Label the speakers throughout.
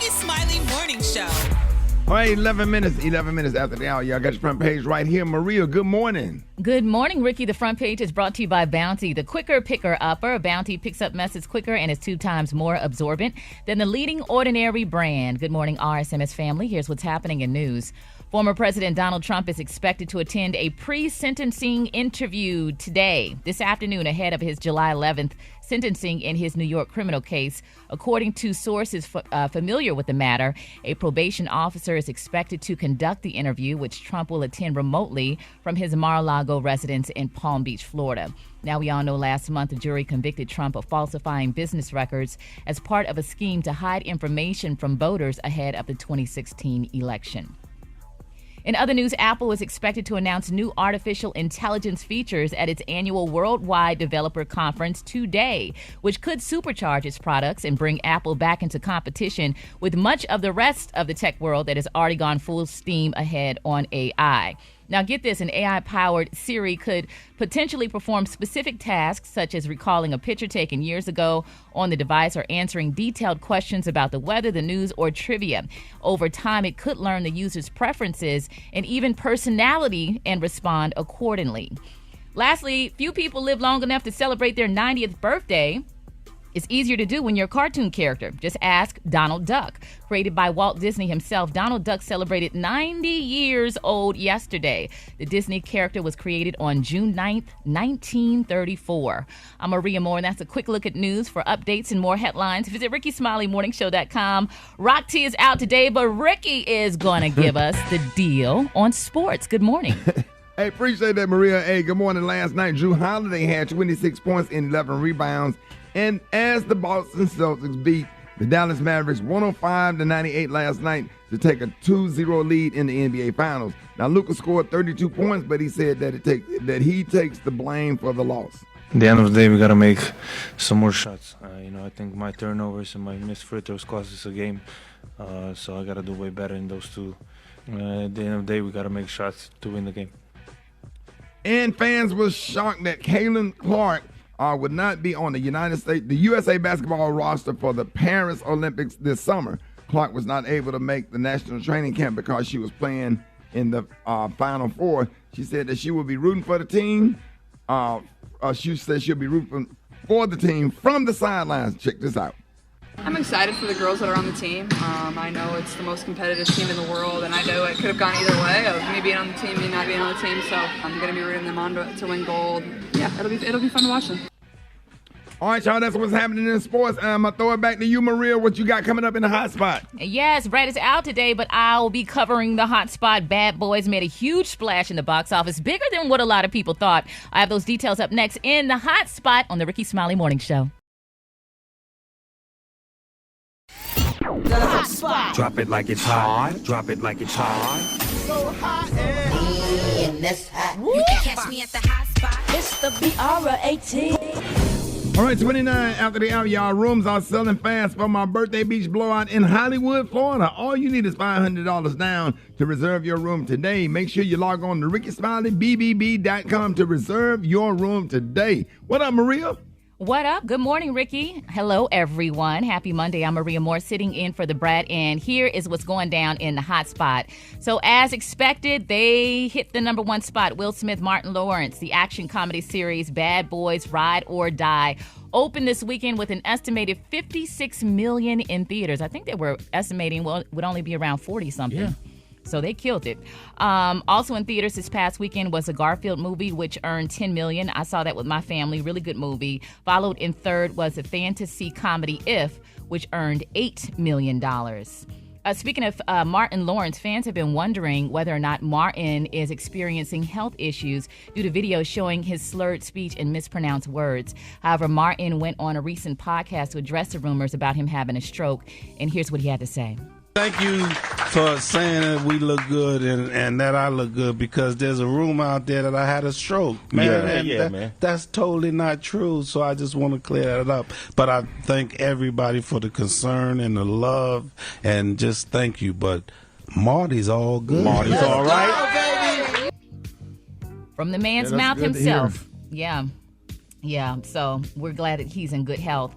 Speaker 1: Rickey Smiley Morning Show.
Speaker 2: All right, 11 minutes after the hour. Y'all got your front page right here. Maria, good morning.
Speaker 3: Good morning, Ricky. The front page is brought to you by Bounty, the quicker picker-upper. Bounty picks up messes quicker and is 2 times more absorbent than the leading ordinary brand. Good morning, RSMS family. Here's what's happening in news. Former President Donald Trump is expected to attend a pre-sentencing interview today, this afternoon, ahead of his July 11th sentencing in his New York criminal case. According to sources familiar with the matter, a probation officer is expected to conduct the interview, which Trump will attend remotely from his Mar-a-Lago residence in Palm Beach, Florida. Now, we all know last month a jury convicted Trump of falsifying business records as part of a scheme to hide information from voters ahead of the 2016 election. In other news, Apple is expected to announce new artificial intelligence features at its annual Worldwide Developer Conference today, which could supercharge its products and bring Apple back into competition with much of the rest of the tech world that has already gone full steam ahead on AI. Now, get this, an AI-powered Siri could potentially perform specific tasks such as recalling a picture taken years ago on the device or answering detailed questions about the weather, the news, or trivia. Over time, it could learn the user's preferences and even personality and respond accordingly. Lastly, few people live long enough to celebrate their 90th birthday. It's easier to do when you're a cartoon character. Just ask Donald Duck. Created by Walt Disney himself, Donald Duck celebrated 90 years old yesterday. The Disney character was created on June 9th, 1934. I'm Maria Moore, and that's a quick look at news. For updates and more headlines, visit RickySmileyMorningShow.com. Rock T is out today, but Ricky is going to give us the deal on sports. Good morning.
Speaker 2: Hey, appreciate that, Maria. Hey, good morning. Last night, Drew Holiday had 26 points and 11 rebounds. And as the Boston Celtics beat the Dallas Mavericks 105-98 last night to take a 2-0 lead in the NBA Finals. Now, Luka scored 32 points, but he said that he takes the blame for the loss.
Speaker 4: At the end of the day, we got to make some more shots. I think my turnovers and my missed free throws cost us a game. So I got to do way better in those two. At the end of the day, we got to make shots to win the game.
Speaker 2: And fans were shocked that Caitlin Clark would not be on the USA basketball roster for the Paris Olympics this summer. Clark was not able to make the national training camp because she was playing in the Final Four. She said that she will be rooting for the team. She said she'll be rooting for the team from the sidelines. Check this out.
Speaker 5: I'm excited for the girls that are on the team. I know it's the most competitive team in the world, and I know it could have gone either way of me being on the team, me not being on the team. So I'm going to be rooting them on to win gold. Yeah, it'll be fun to watch them.
Speaker 2: All right, y'all, that's what's happening in sports. I'm going to throw it back to you, Maria. What you got coming up in the hot spot?
Speaker 3: Yes, Brad is out today, but I'll be covering the hot spot. Bad Boys made a huge splash in the box office, bigger than what a lot of people thought. I have those details up next in the hot spot on the Rickey Smiley Morning Show.
Speaker 6: The hot spot. Drop it like it's hot. Drop it like it's hot.
Speaker 7: So hot and this hot. You can catch me at the hot spot. It's the BR18.
Speaker 2: All right, 29 after the hour, y'all. Rooms are selling fast for my birthday beach blowout in Hollywood, Florida. All you need is $500 down to reserve your room today. Make sure you log on to RickySmileyBBB.com to reserve your room today. What up, Maria?
Speaker 3: What up? Good morning, Ricky. Hello, everyone. Happy Monday. I'm Maria Moore sitting in for the Brad, and here is what's going down in the hot spot. So as expected, they hit the number one spot. Will Smith, Martin Lawrence, the action comedy series Bad Boys Ride or Die, opened this weekend with an estimated $56 million in theaters. I think they were estimating, well, it would only be around 40-something. Yeah. So they killed it. Also in theaters this past weekend was a Garfield movie, which earned $10 million. I saw that with my family. Really good movie. Followed in third was a fantasy comedy, If, which earned $8 million. Speaking of Martin Lawrence, fans have been wondering whether or not Martin is experiencing health issues due to videos showing his slurred speech and mispronounced words. However, Martin went on a recent podcast to address the rumors about him having a stroke, and here's what he had to say.
Speaker 8: Thank you for saying that we look good and that I look good, because there's a rumor out there that I had a stroke. Man, that's totally not true, so I just want to clear that up. But I thank everybody for the concern and the love, and just thank you. But Marty's all good.
Speaker 6: Marty's all right.
Speaker 3: From the man's mouth himself. Yeah. Yeah, so we're glad that he's in good health.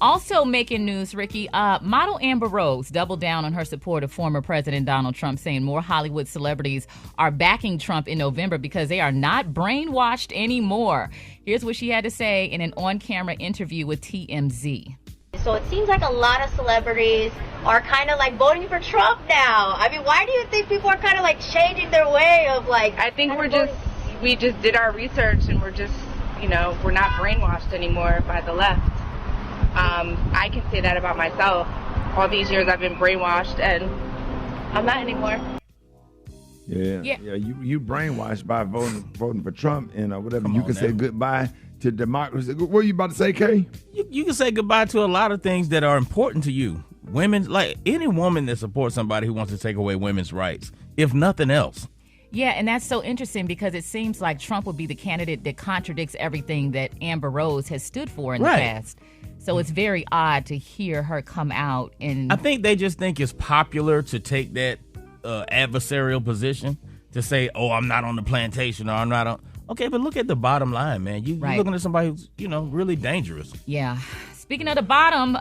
Speaker 3: Also making news, Ricky, model Amber Rose doubled down on her support of former President Donald Trump, saying more Hollywood celebrities are backing Trump in November because they are not brainwashed anymore. Here's what she had to say in an on-camera interview with TMZ.
Speaker 1: So it seems like a lot of celebrities are kind of like voting for Trump now. I mean, why do you think people are kind of like changing their way of like...
Speaker 9: I think we just did our research and we're just, we're not brainwashed anymore by the left. I can say that about myself. All these years I've been brainwashed and I'm not anymore.
Speaker 2: Yeah. You brainwashed by voting for Trump and whatever. You can say goodbye to democracy. What were you about to say, Kay?
Speaker 10: You can say goodbye to a lot of things that are important to you. Women, like any woman that supports somebody who wants to take away women's rights, if nothing else.
Speaker 3: Yeah, and that's so interesting because it seems like Trump would be the candidate that contradicts everything that Amber Rose has stood for in the past. So it's very odd to hear her come out and...
Speaker 10: I think they just think it's popular to take that adversarial position to say, oh, I'm not on the plantation or I'm not on... Okay, but look at the bottom line, man. You're looking at somebody who's, really dangerous.
Speaker 3: Yeah. Speaking of the bottom,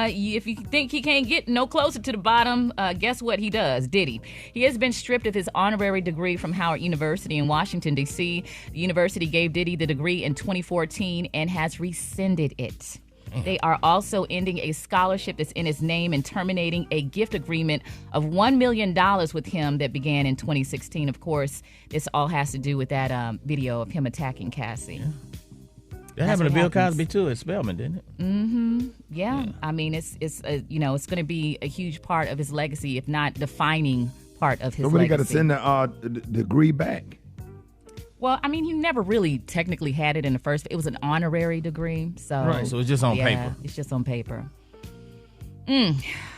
Speaker 3: if you think he can't get no closer to the bottom, guess what he does? Diddy. He has been stripped of his honorary degree from Howard University in Washington, D.C. The university gave Diddy the degree in 2014 and has rescinded it. They are also ending a scholarship that's in his name and terminating a gift agreement of $1 million with him that began in 2016. Of course, this all has to do with that video of him attacking Cassie.
Speaker 10: Yeah. That happened to Bill Cosby too at Spelman, didn't it?
Speaker 3: Mm-hmm. Yeah. I mean, it's it's going to be a huge part of his legacy, if not defining part of his legacy.
Speaker 2: But he got to send the degree back.
Speaker 3: Well, I mean, he never really technically had it in the first. It was an honorary degree, so
Speaker 10: So it's just on paper.
Speaker 3: It's just on paper.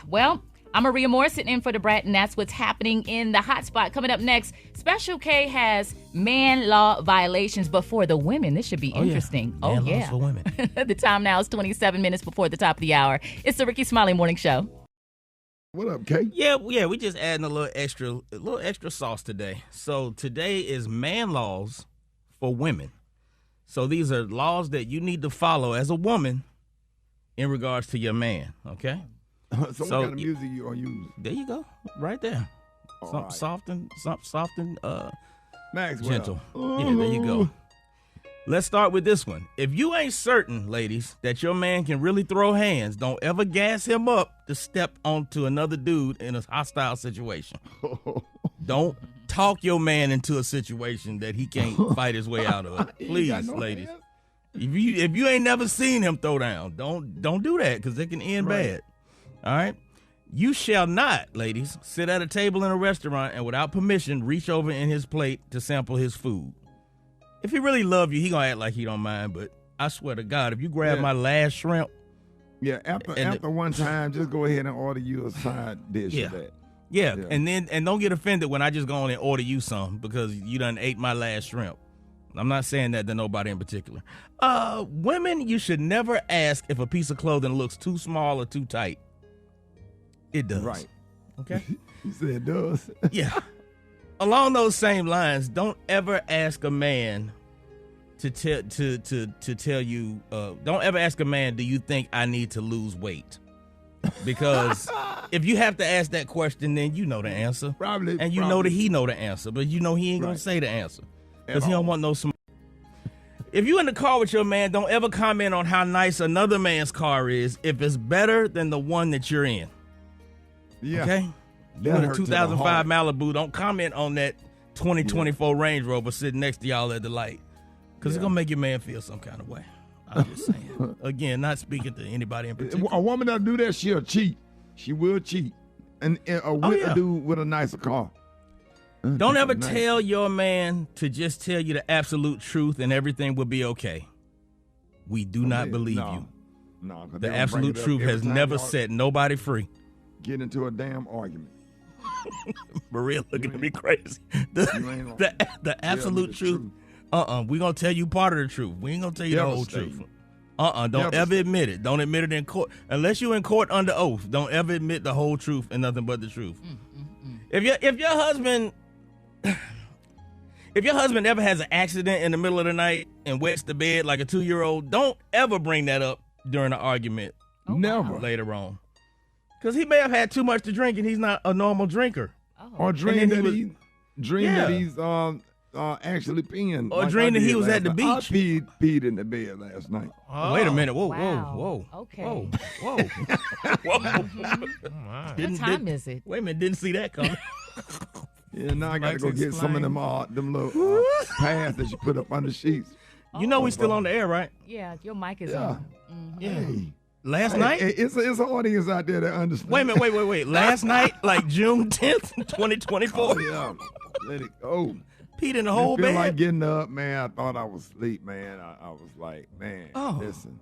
Speaker 3: Well, I'm Maria Moore sitting in for the Brat, and that's what's happening in the hot spot. Coming up next, Special K has man law violations, but for the women, this should be interesting.
Speaker 10: Yeah. Man laws for women.
Speaker 3: The time now is 27 minutes before the top of the hour. It's the Rickey Smiley Morning Show.
Speaker 2: What up, Kay?
Speaker 10: Yeah, we just adding a little extra sauce today. So today is man laws for women. So these are laws that you need to follow as a woman in regards to your man, okay?
Speaker 2: So what kind of music you gonna use?
Speaker 10: There you go, right there. Something soft and
Speaker 2: Maxwell.
Speaker 10: gentle. Yeah, there you go. Let's start with this one. If you ain't certain, ladies, that your man can really throw hands, don't ever gas him up to step onto another dude in a hostile situation. Don't talk your man into a situation that he can't fight his way out of. Please, ladies. If you ain't never seen him throw down, don't do that because it can end bad. All right? You shall not, ladies, sit at a table in a restaurant and without permission reach over in his plate to sample his food. If he really love you, he gonna act like he don't mind, but I swear to God, if you grab my last shrimp.
Speaker 2: Yeah, after one time, just go ahead and order you a side dish of that.
Speaker 10: Yeah, and don't get offended when I just go on and order you some because you done ate my last shrimp. I'm not saying that to nobody in particular. Women, you should never ask if a piece of clothing looks too small or too tight. It does. Right. Okay?
Speaker 2: You said it does?
Speaker 10: Yeah. Along those same lines, don't ever ask a man to tell you, don't ever ask a man, do you think I need to lose weight? Because if you have to ask that question, then you know the answer.
Speaker 2: Probably.
Speaker 10: And you know that he know the answer, but you know he ain't going to say the answer. Because he don't want no smoke. If you in the car with your man, don't ever comment on how nice another man's car is if it's better than the one that you're in.
Speaker 2: Yeah.
Speaker 10: Okay? You in a 2005 Malibu, don't comment on that 2024 Range Rover sitting next to y'all at the light. Because it's going to make your man feel some kind of way. I'm just saying. Again, not speaking to anybody in particular.
Speaker 2: A woman that'll do that, she'll cheat. She will cheat. And a dude with a nicer car.
Speaker 10: Don't ever tell your man to just tell you the absolute truth and everything will be okay. We do not believe you.
Speaker 2: No,
Speaker 10: the absolute truth has never set nobody free.
Speaker 2: Get into a damn argument.
Speaker 10: Maria looking at me crazy. The absolute truth. We're going to tell you part of the truth. We ain't going to tell you the whole truth. Don't ever admit it. Don't admit it in court. Unless you're in court under oath, don't ever admit the whole truth and nothing but the truth. If your husband if your husband ever has an accident in the middle of the night and wets the bed like a 2-year-old, don't ever bring that up during an argument.
Speaker 2: Never.
Speaker 10: Later on. Because he may have had too much to drink and he's not a normal drinker.
Speaker 2: Or dream that he's actually peeing.
Speaker 10: Or dream that he was at the beach.
Speaker 2: I peed in the bed last night.
Speaker 10: Oh, wait a minute. Whoa,
Speaker 3: wow.
Speaker 10: whoa.
Speaker 3: Okay.
Speaker 10: Whoa.
Speaker 3: What time is it?
Speaker 10: Wait a minute. Didn't see that coming.
Speaker 2: Yeah, now I got to go get some of them little pads that you put up under sheets.
Speaker 10: You know we still on the air, right?
Speaker 3: Yeah, your mic is on. Mm-hmm.
Speaker 2: Hey.
Speaker 10: Last night?
Speaker 2: It's an audience out there that understands.
Speaker 10: Wait a minute, wait. Last night, like June 10th, 2024?
Speaker 2: Oh, yeah. Let it go.
Speaker 10: Peed in the whole
Speaker 2: bed? I feel
Speaker 10: bed?
Speaker 2: like getting up, man. I thought I was asleep, man. I was like, man, listen.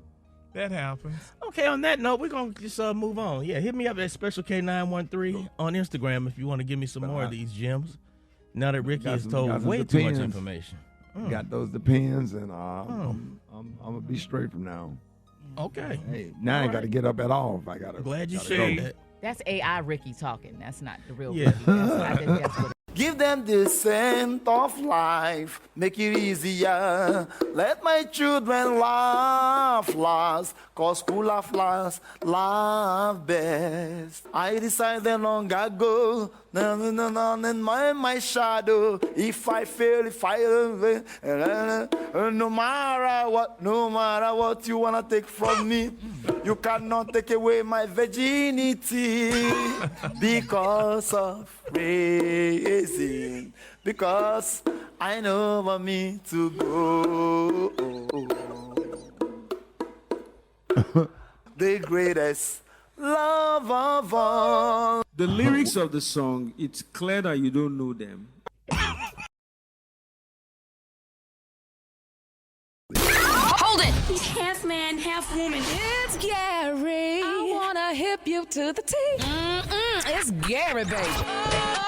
Speaker 11: That happens.
Speaker 10: Okay, on that note, we're going to just move on. Yeah, hit me up at Special K913 on Instagram if you want to give me some more of these gems. Now that Ricky has told way too much information.
Speaker 2: Got those depends, and I'm going to be straight from now.
Speaker 10: Okay.
Speaker 2: Hey, now I ain't got to get up at all if I got to.
Speaker 10: Glad you shared that.
Speaker 3: That's AI Ricky talking. That's not the real
Speaker 10: Yeah.
Speaker 3: Ricky. I think that's what
Speaker 12: Give them the scent of life, make it easier. Let my children laugh last, cause who laugh last, laugh best. I decided long ago, in my shadow, if I fail, no matter what you wanna take from me, you cannot take away my virginity because of raising, because I know for me to go. The greatest love of all.
Speaker 13: The lyrics of the song, it's clear that you don't know them.
Speaker 14: Hold it! He's half man, half woman. It's Gary. I wanna hip you to the T. It's Gary, baby.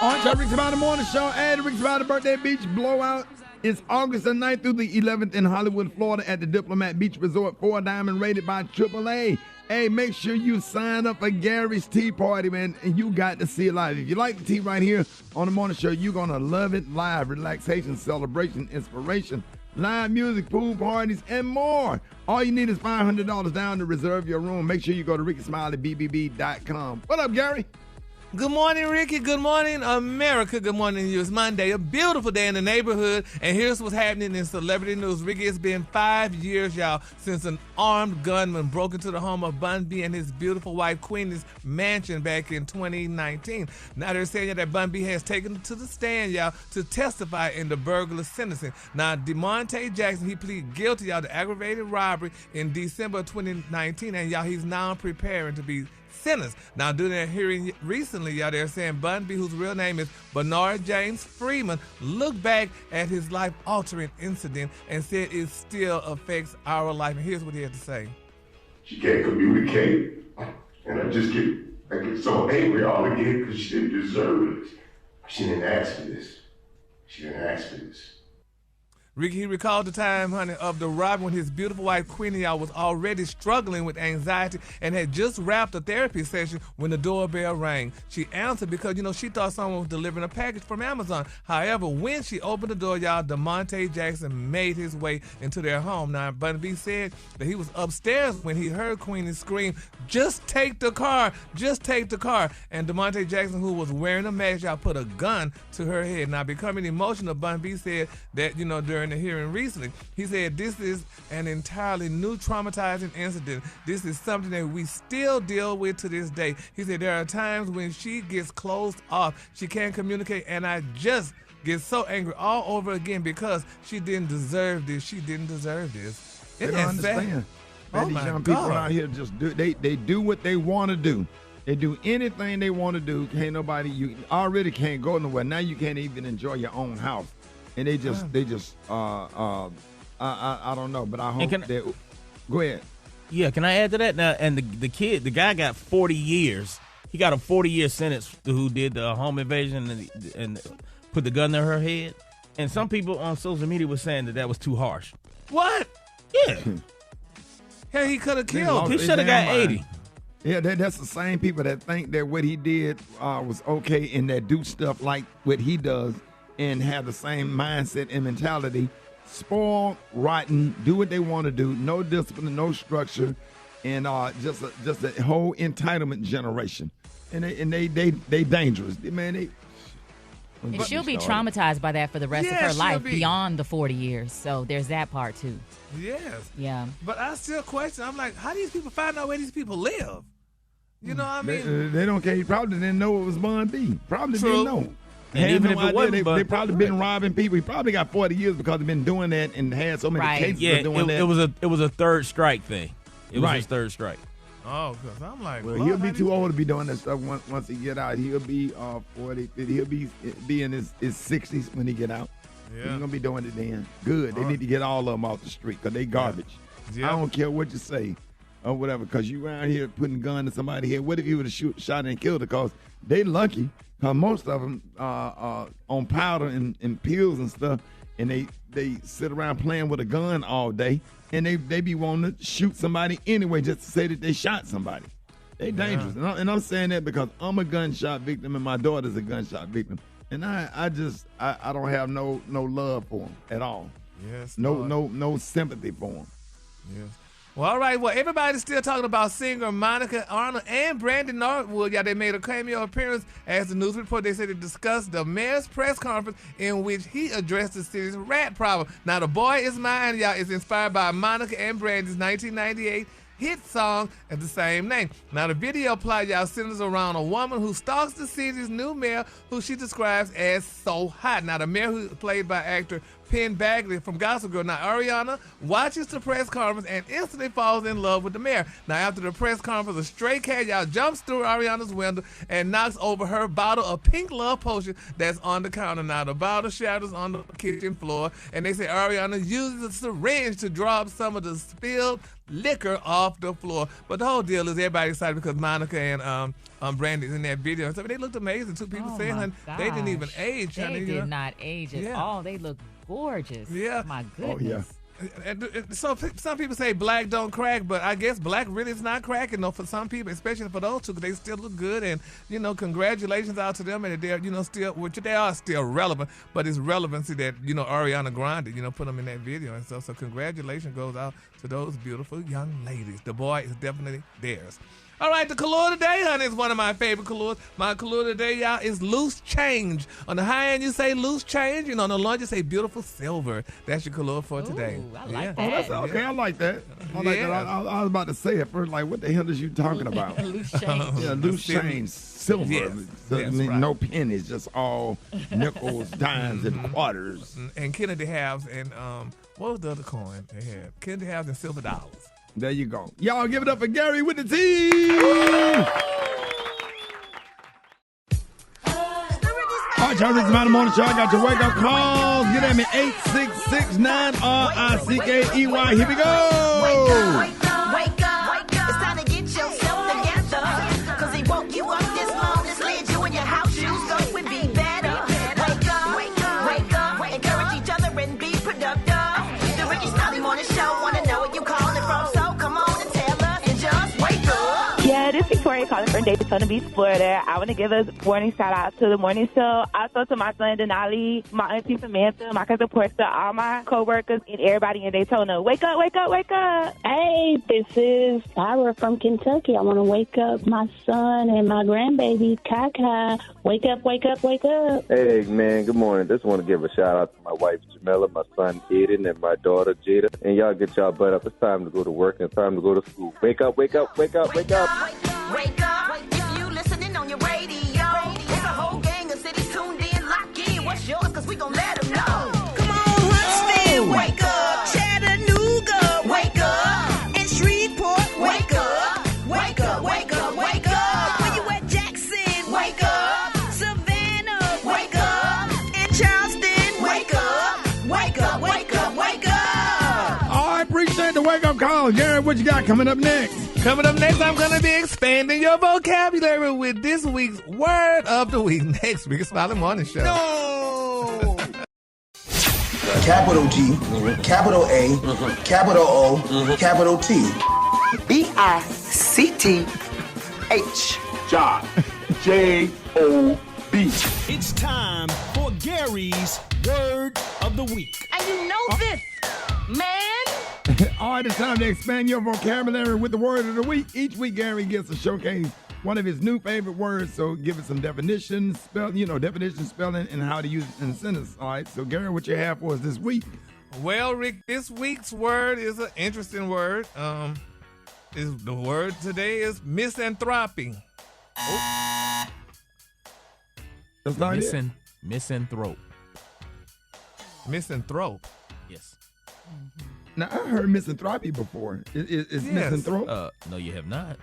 Speaker 2: On Rickey Smiley Morning Show and Rickey Smiley Birthday Beach Blowout. It's August the 9th through the 11th in Hollywood, Florida at the Diplomat Beach Resort, 4 Diamond, rated by AAA. Hey, make sure you sign up for Gary's Tea Party, man, and you got to see it live. If you like the tea right here on the morning show, you're going to love it live. Relaxation, celebration, inspiration, live music, pool parties, and more. All you need is $500 down to reserve your room. Make sure you go to RickySmileyBBB.com. What up, Gary?
Speaker 11: Good morning, Ricky. Good morning, America. Good morning to you. It's Monday, a beautiful day in the neighborhood. And here's what's happening in celebrity news. Ricky, it's been 5 years, y'all, since an armed gunman broke into the home of Bun B and his beautiful wife, Queenie's mansion back in 2019. Now they're saying that Bun B has taken to the stand, y'all, to testify in the burglar sentencing. Now, DeMonte Jackson, he pleaded guilty, y'all, to aggravated robbery in December of 2019. And, y'all, he's now preparing to be sentenced. Now, during their hearing recently, y'all, they're saying Bun B, whose real name is Bernard James Freeman, looked back at his life-altering incident and said it still affects our life. And here's what he had to say.
Speaker 15: She can't communicate, and I get so angry all again because she didn't deserve it. She didn't ask for this. She didn't ask for this.
Speaker 11: Ricky, he recalled the time, honey, of the robbery when his beautiful wife, Queenie, y'all, was already struggling with anxiety and had just wrapped a therapy session when the doorbell rang. She answered because, she thought someone was delivering a package from Amazon. However, when she opened the door, y'all, DeMonte Jackson made his way into their home. Now, Bun B said that he was upstairs when he heard Queenie scream, "Just take the car, just take the car." And DeMonte Jackson, who was wearing a mask, y'all, put a gun to her head. Now, becoming emotional, Bun B said that, during the hearing recently, he said this is an entirely new traumatizing incident. This is something that we still deal with to this day. He said there are times when she gets closed off, she can't communicate, and I just get so angry all over again because she didn't deserve this. She didn't deserve this.
Speaker 2: They don't understand.
Speaker 11: Oh
Speaker 2: these
Speaker 11: my
Speaker 2: young people
Speaker 11: God.
Speaker 2: out here just do they do what they want to do. They do anything they want to do. Can't nobody, you already can't go nowhere. Now you can't even enjoy your own house. And I don't know, but I hope that. Go ahead.
Speaker 10: Yeah, can I add to that now? And the guy got 40 years. He got a 40-year sentence who did the home invasion and put the gun to her head. And some people on social media were saying that was too harsh.
Speaker 11: What?
Speaker 10: Yeah.
Speaker 11: Hell, he could have killed.
Speaker 10: He should have got 80.
Speaker 2: Yeah, that's the same people that think that what he did was okay and that do stuff like what he does and have the same mindset and mentality. Spoiled, rotten, do what they want to do, no discipline, no structure, and just a whole entitlement generation. And they dangerous, man.
Speaker 3: And she'll be traumatized by that for the rest of her life, beyond the 40 years. So there's that part too.
Speaker 11: Yes.
Speaker 3: Yeah.
Speaker 11: But I still question. I'm like, how do these people find out where these people live? You know what I mean?
Speaker 2: They don't care. He probably didn't know it was Bun B. Probably
Speaker 11: True.
Speaker 2: didn't know.
Speaker 10: And even if it wasn't,
Speaker 2: they probably been robbing people. He probably got 40 years because they've been doing that and had so many cases of doing that.
Speaker 10: It was a third strike thing. It was
Speaker 2: Right.
Speaker 10: his third strike.
Speaker 11: Oh, because I'm like,
Speaker 2: Well, he'll be too old to be doing that stuff once he get out. He'll be 40, 50. He'll be in his 60s when he get out.
Speaker 11: Yeah.
Speaker 2: He's going to be doing it then. Good. They need to get all of them off the street because they garbage.
Speaker 11: Yeah.
Speaker 2: I don't care what you say or whatever because you around here putting a gun to somebody's head. What if you would have shot and killed her? Because they lucky because most of them are on powder and pills and stuff, and they sit around playing with a gun all day. And they be wanting to shoot somebody anyway just to say that they shot somebody. They dangerous. And I'm saying that because I'm a gunshot victim and my daughter's a gunshot victim. And I don't have no love for them at all.
Speaker 11: Yes.
Speaker 2: No sympathy for them.
Speaker 11: Yes. Well, all right. Well, everybody's still talking about singer Monica Arnold and Brandon Norwood. Yeah, they made a cameo appearance as the news report. They said they discussed the mayor's press conference in which he addressed the city's rat problem. Now, The Boy Is Mine, y'all, is inspired by Monica and Brandon's 1998 hit song of the same name. Now, the video plot, y'all, centers around a woman who stalks the city's new mayor, who she describes as so hot. Now, the mayor, who is played by actor Penn Bagley from Gossip Girl. Now, Ariana watches the press conference and instantly falls in love with the mayor. Now, after the press conference, a stray cat, y'all, jumps through Ariana's window and knocks over her bottle of pink love potion that's on the counter. Now, the bottle shatters on the kitchen floor, and they say Ariana uses a syringe to draw up some of the spilled liquor off the floor. But the whole deal is everybody excited because Monica and Brandy's in that video. So they looked amazing. Two people saying, honey, they didn't even age.
Speaker 3: They
Speaker 11: honey,
Speaker 3: did not age at all. They look gorgeous.
Speaker 11: Yeah.
Speaker 3: My goodness.
Speaker 2: Oh, yeah.
Speaker 11: And so some people say black don't crack, but I guess black really is not cracking though for some people, especially for those two, because they still look good. And congratulations out to them, and they're still, which they are still relevant, but it's relevancy that Ariana Grande put them in that video, and so congratulations goes out to those beautiful young ladies. The boy is definitely theirs. All right, the color today, honey, is one of my favorite colors. My color today, y'all, is loose change. On the high end, you say loose change. On the low, you say beautiful silver. That's your color for today.
Speaker 3: I like that.
Speaker 2: Oh, that's okay. I like that. I like that. I was about to say it first, like, what the hell is you talking about?
Speaker 3: Loose change.
Speaker 2: Yeah, loose change, silver.
Speaker 11: Yes,
Speaker 2: I mean,
Speaker 11: right.
Speaker 2: no pennies, just all nickels, dimes, and quarters.
Speaker 11: And Kennedy halves and what was the other coin they had? Kennedy halves and silver dollars.
Speaker 2: There you go. Y'all give it up for Gary with the T. All right, y'all, Rickey Smiley Morning Show. I got your wake-up calls. Get at me, 866-9-RICKEY. Here we go.
Speaker 7: Wake up. It's time to get yourself together. Cause he woke you up this morning, slid you in your house shoes, so it would be better. Wake up. Encourage each other and be productive. The Rickey Smiley Morning Show, wanna know where you calling from, so come on and tell us and just wake up.
Speaker 16: Yeah, this is Victoria calling from Daytona Beach, Florida. I want to give a morning shout out to the morning show. Also to my son Denali, my auntie Samantha, my cousin Portia, all my co-workers, and everybody in Daytona. Wake up, wake up, wake up.
Speaker 17: Hey, this is Sarah from Kentucky. I want to wake up my son and my grandbaby, Kaka. Wake up, wake up, wake up.
Speaker 18: Hey, man, good morning. Just want to give a shout out to my wife, Jamila, my son, Aiden, and my daughter, Jada. And y'all get y'all butt up. It's time to go to work and it's time to go to school. Wake up, wake up, wake up, wake up.
Speaker 7: Wake up. If you listening on your radio, there's a whole gang of cities tuned in, lock in. What's yours? Cause we gon' let them know. Come on, Huntsville, wake up. Chattanooga, wake up. And Shreveport, wake up. Wake up, wake up, wake up. Where you at, Jackson? Wake up. Savannah, wake up. And Charleston, wake up. Wake up, wake up, wake up.
Speaker 2: All right, appreciate the wake-up call. Gary, what you got coming up next?
Speaker 11: Coming up next, I'm going to be expanding your vocabulary with this week's Word of the Week. Next week's Smiley Morning Show.
Speaker 2: No!
Speaker 19: Capital G, capital A, capital O, capital T. B-I-C-T-H.
Speaker 15: Job. J-O-B.
Speaker 6: It's time for
Speaker 20: Gary's Word of the Week.
Speaker 7: And you know this, man.
Speaker 2: All right, it's time to expand your vocabulary with the word of the week. Each week, Gary gets to showcase one of his new favorite words. So give it some definitions, definition, spelling, and how to use it in a sentence. All right, so Gary, what you have for us this week?
Speaker 11: Well, Rick, this week's word is an interesting word. The word today is misanthropy.
Speaker 2: Oh. That's not it.
Speaker 10: Misanthrope.
Speaker 11: Misanthrope?
Speaker 10: Yes.
Speaker 2: Now, I heard misanthropy before. Is misanthrope?
Speaker 10: No, you have not.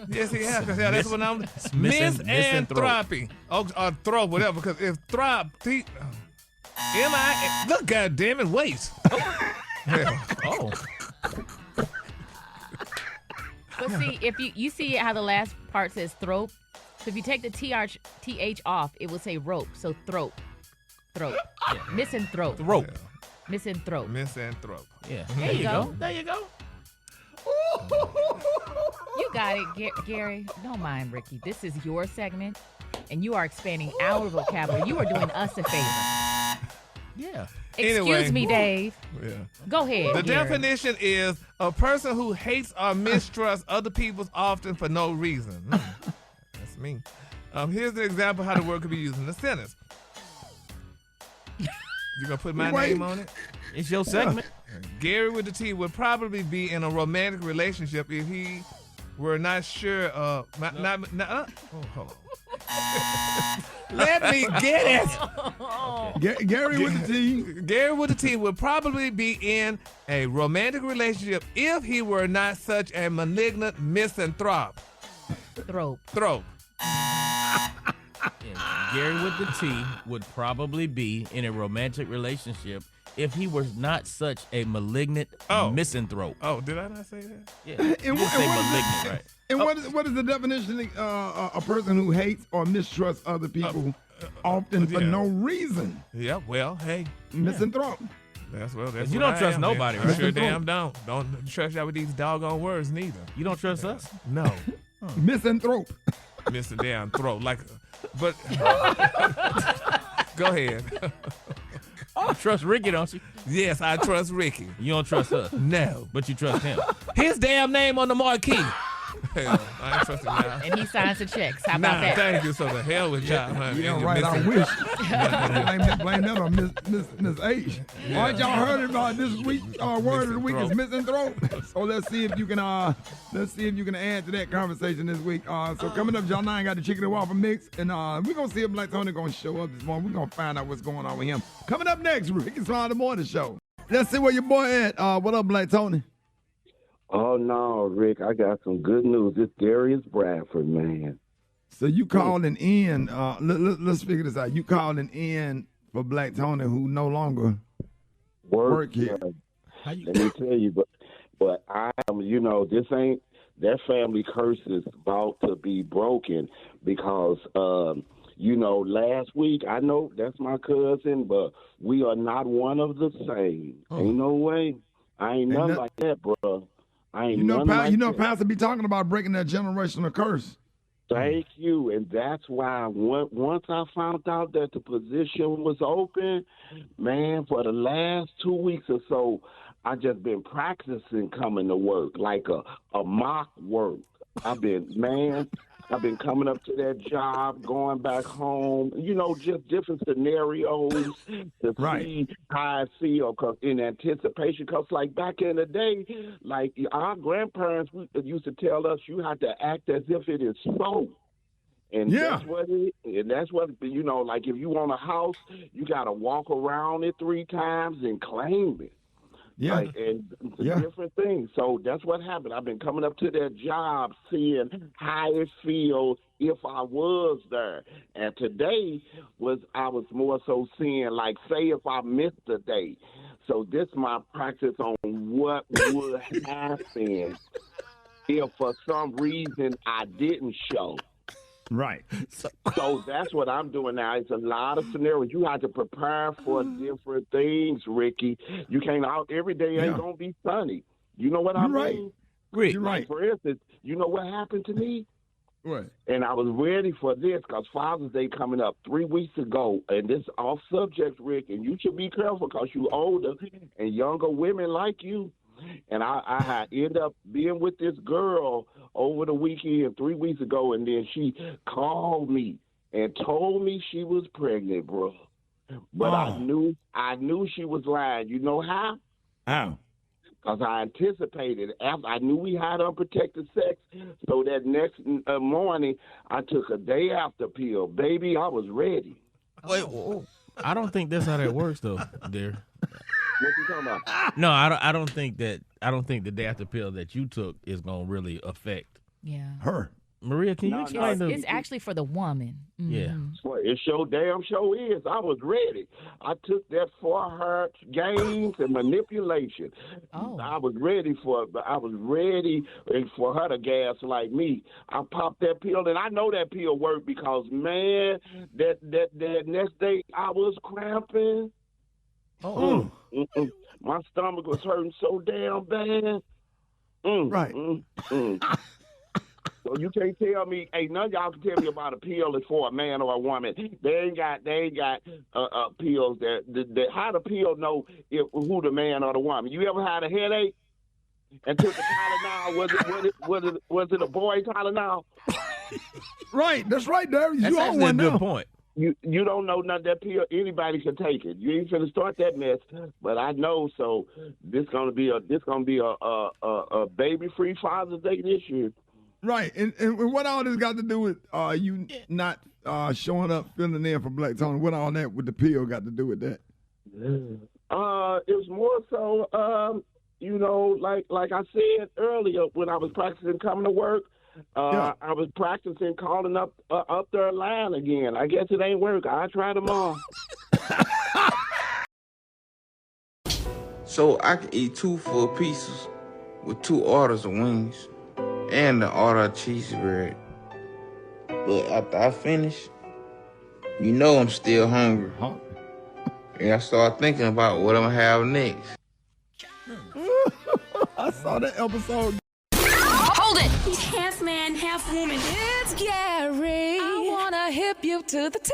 Speaker 11: Yes, he has. Because that's what I'm. Misanthropy. Or throat, whatever. Because if throp, M-I, look, goddamn it, wait.
Speaker 10: Oh.
Speaker 3: But see, if you see how the last part says throat, so if you take the TH off, it will say rope. So throat. Yeah. Misanthrope.
Speaker 10: Throat.
Speaker 3: Misanthrope.
Speaker 11: Misanthrope.
Speaker 10: Yeah.
Speaker 3: There you go.
Speaker 10: There you go.
Speaker 3: You got it, Gary. Don't mind, Ricky. This is your segment, and you are expanding our vocabulary. You are doing us a favor.
Speaker 10: Yeah.
Speaker 3: Excuse me, Dave.
Speaker 11: Yeah.
Speaker 3: Go ahead.
Speaker 11: The
Speaker 3: Gary.
Speaker 11: definition is a person who hates or mistrusts other people often for no reason. That's me. Here's an example how the word could be used in a sentence. You gonna put my name on it?
Speaker 10: It's your segment.
Speaker 11: Gary with the T would probably be in a romantic relationship if he were not sure. Hold on. Let me get it.
Speaker 2: Gary with the T.
Speaker 11: Gary with the T would probably be in a romantic relationship if he were not such a malignant misanthrope. Thrope.
Speaker 10: Gary with the T would probably be in a romantic relationship if he was not such a malignant misanthrope.
Speaker 11: Oh, did I not say that?
Speaker 10: Yeah. You didn't say malignant, right?
Speaker 2: And what is the definition of a person who hates or mistrusts other people often for no reason?
Speaker 11: Yeah, well, hey.
Speaker 2: Misanthrope.
Speaker 11: That's
Speaker 10: you
Speaker 11: what
Speaker 10: don't
Speaker 11: I
Speaker 10: trust
Speaker 11: am,
Speaker 10: nobody,
Speaker 11: man.
Speaker 10: right?
Speaker 11: Sure damn don't. Don't trust y'all with these doggone words neither.
Speaker 10: You don't trust us?
Speaker 11: No.
Speaker 2: Misanthrope.
Speaker 11: Mr. Damn Throat. But go ahead.
Speaker 10: You trust Ricky, don't you?
Speaker 11: Yes, I trust Ricky.
Speaker 10: You don't trust us?
Speaker 11: No.
Speaker 10: But you trust him.
Speaker 11: His damn name on the marquee. Hell, I ain't trusting y'all.
Speaker 3: And he signs the checks. How about that?
Speaker 11: Thank you. So the hell with y'all.
Speaker 2: Yeah, right. I wish. Blame that on Miss H. All right, y'all heard about this week. Word of the week is misanthrope. So let's see if you can add to that conversation this week. So coming up, y'all 9 got the chicken and waffle mix, and we're gonna see if Black Tony gonna show up this morning. We're gonna find out what's going on with him. Coming up next, Rickey Smiley Morning Show. Let's see where your boy at. What up, Black Tony?
Speaker 18: Oh, no, Rick, I got some good news. This Darius Bradford, man.
Speaker 2: So you calling in, let's figure this out. You calling in for Black Tony who no longer work here.
Speaker 18: Let me tell you, but I am, this ain't, that family curse is about to be broken because, last week, I know that's my cousin, but we are not one of the same. Ain't no way. I ain't nothing like that, bro.
Speaker 2: Pastor be talking about breaking that generational curse.
Speaker 18: Thank you. And that's why once I found out that the position was open, man, for the last 2 weeks or so, I just been practicing coming to work, like a mock work. I've been coming up to that job, going back home, just different scenarios to see how I feel in anticipation. Because, like, back in the day, like, our grandparents used to tell us you have to act as if it is so. And that's what like, if you want a house, you got to walk around it 3 times and claim it.
Speaker 2: Yeah.
Speaker 18: Different things. So that's what happened. I've been coming up to that job, seeing how it feels if I was there. And today I was more so seeing, like, say if I missed a day. So this my practice on what would happen if for some reason I didn't show.
Speaker 2: Right.
Speaker 18: So that's what I'm doing now. It's a lot of scenarios. You have to prepare for different things, Ricky. You can't every day ain't gonna be sunny. You know what I mean?
Speaker 2: You're right.
Speaker 18: For instance, you know what happened to me?
Speaker 2: Right.
Speaker 18: And I was ready for this because Father's Day coming up 3 weeks ago. And this off subject, Rick, and you should be careful because you older and younger women like you. And I had ended up being with this girl over the weekend 3 weeks ago, and then she called me and told me she was pregnant, bro. But I knew she was lying. You know how?
Speaker 13: How?
Speaker 18: Because I anticipated. I knew we had unprotected sex, so that next morning I took a day after pill. Baby, I was ready.
Speaker 10: Wait, I don't think that's how that works, though, dear.
Speaker 18: What you talking about?
Speaker 10: No, I don't think the day after pill that you took is gonna really affect
Speaker 2: her.
Speaker 10: Maria, can you explain
Speaker 3: It's actually for the woman. Mm-hmm.
Speaker 10: Yeah.
Speaker 18: Well, it sure damn sure is. I was ready. I took that for her games and manipulation. I was ready for her to gas like me. I popped that pill, and I know that pill worked because, man, that next day I was cramping. My stomach was hurting so damn bad.
Speaker 2: Right.
Speaker 18: So you can't tell me, none of y'all can tell me about a pill is for a man or a woman. They ain't got pills that how the pill know who the man or the woman. You ever had a headache and took a Tylenol? Was it a boy Tylenol?
Speaker 2: Right, that's right, Darius.
Speaker 10: That's
Speaker 2: you
Speaker 10: actually
Speaker 2: on
Speaker 10: a good
Speaker 2: now.
Speaker 10: point.
Speaker 18: You don't know none of that pill. Anybody can take it. You ain't finna start that mess, but I know. So this gonna be a baby free Father's Day this year.
Speaker 2: Right, and what all this got to do with you not showing up, filling in for Black Tony? What all that with the pill got to do with that?
Speaker 18: It was more so, like I said earlier when I was practicing coming to work. I was practicing calling up their line again. I guess it ain't work. I try tomorrow.
Speaker 21: So I can eat 2 full pieces with 2 orders of wings and the order of cheese bread. But after I finish, I'm still hungry. And I start thinking about what I'm gonna have next.
Speaker 2: I saw that episode.
Speaker 14: Hold it! He's half man, half woman. It's Gary. I wanna hip you to the T.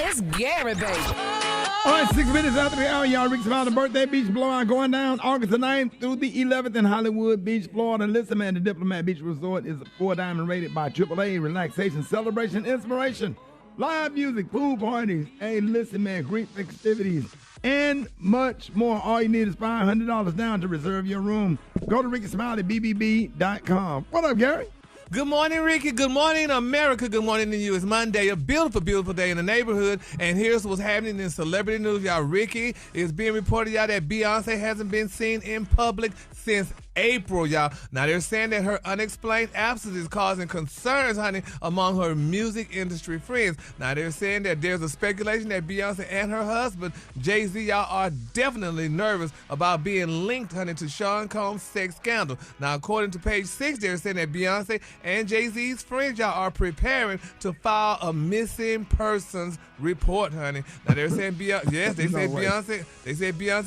Speaker 14: It's Gary, baby.
Speaker 2: All right, 6 minutes after the hour, y'all. Rickey Smiley birthday beach blowout going down August the 9th through the 11th in Hollywood Beach, Florida. Listen, man, the Diplomat Beach Resort is a 4-diamond rated by AAA. Relaxation, celebration, inspiration, live music, pool parties. Hey, listen, man, great festivities, and much more. All you need is $500 down to reserve your room. Go to RickySmileyBBB.com. What up, Gary?
Speaker 11: Good morning, Ricky. Good morning, America. Good morning to you. It's Monday, a beautiful, beautiful day in the neighborhood. And here's what's happening in celebrity news, y'all. Ricky, is being reported, y'all, that Beyonce hasn't been seen in public since April, y'all. Now, they're saying that her unexplained absence is causing concerns, honey, among her music industry friends. Now, they're saying that there's a speculation that Beyonce and her husband, Jay-Z, y'all, are definitely nervous about being linked, honey, to Sean Combs' sex scandal. Now, according to Page 6, they're saying that Beyonce and Jay-Z's friends, y'all, are preparing to file a missing persons report, honey. Now, they're saying Beyonce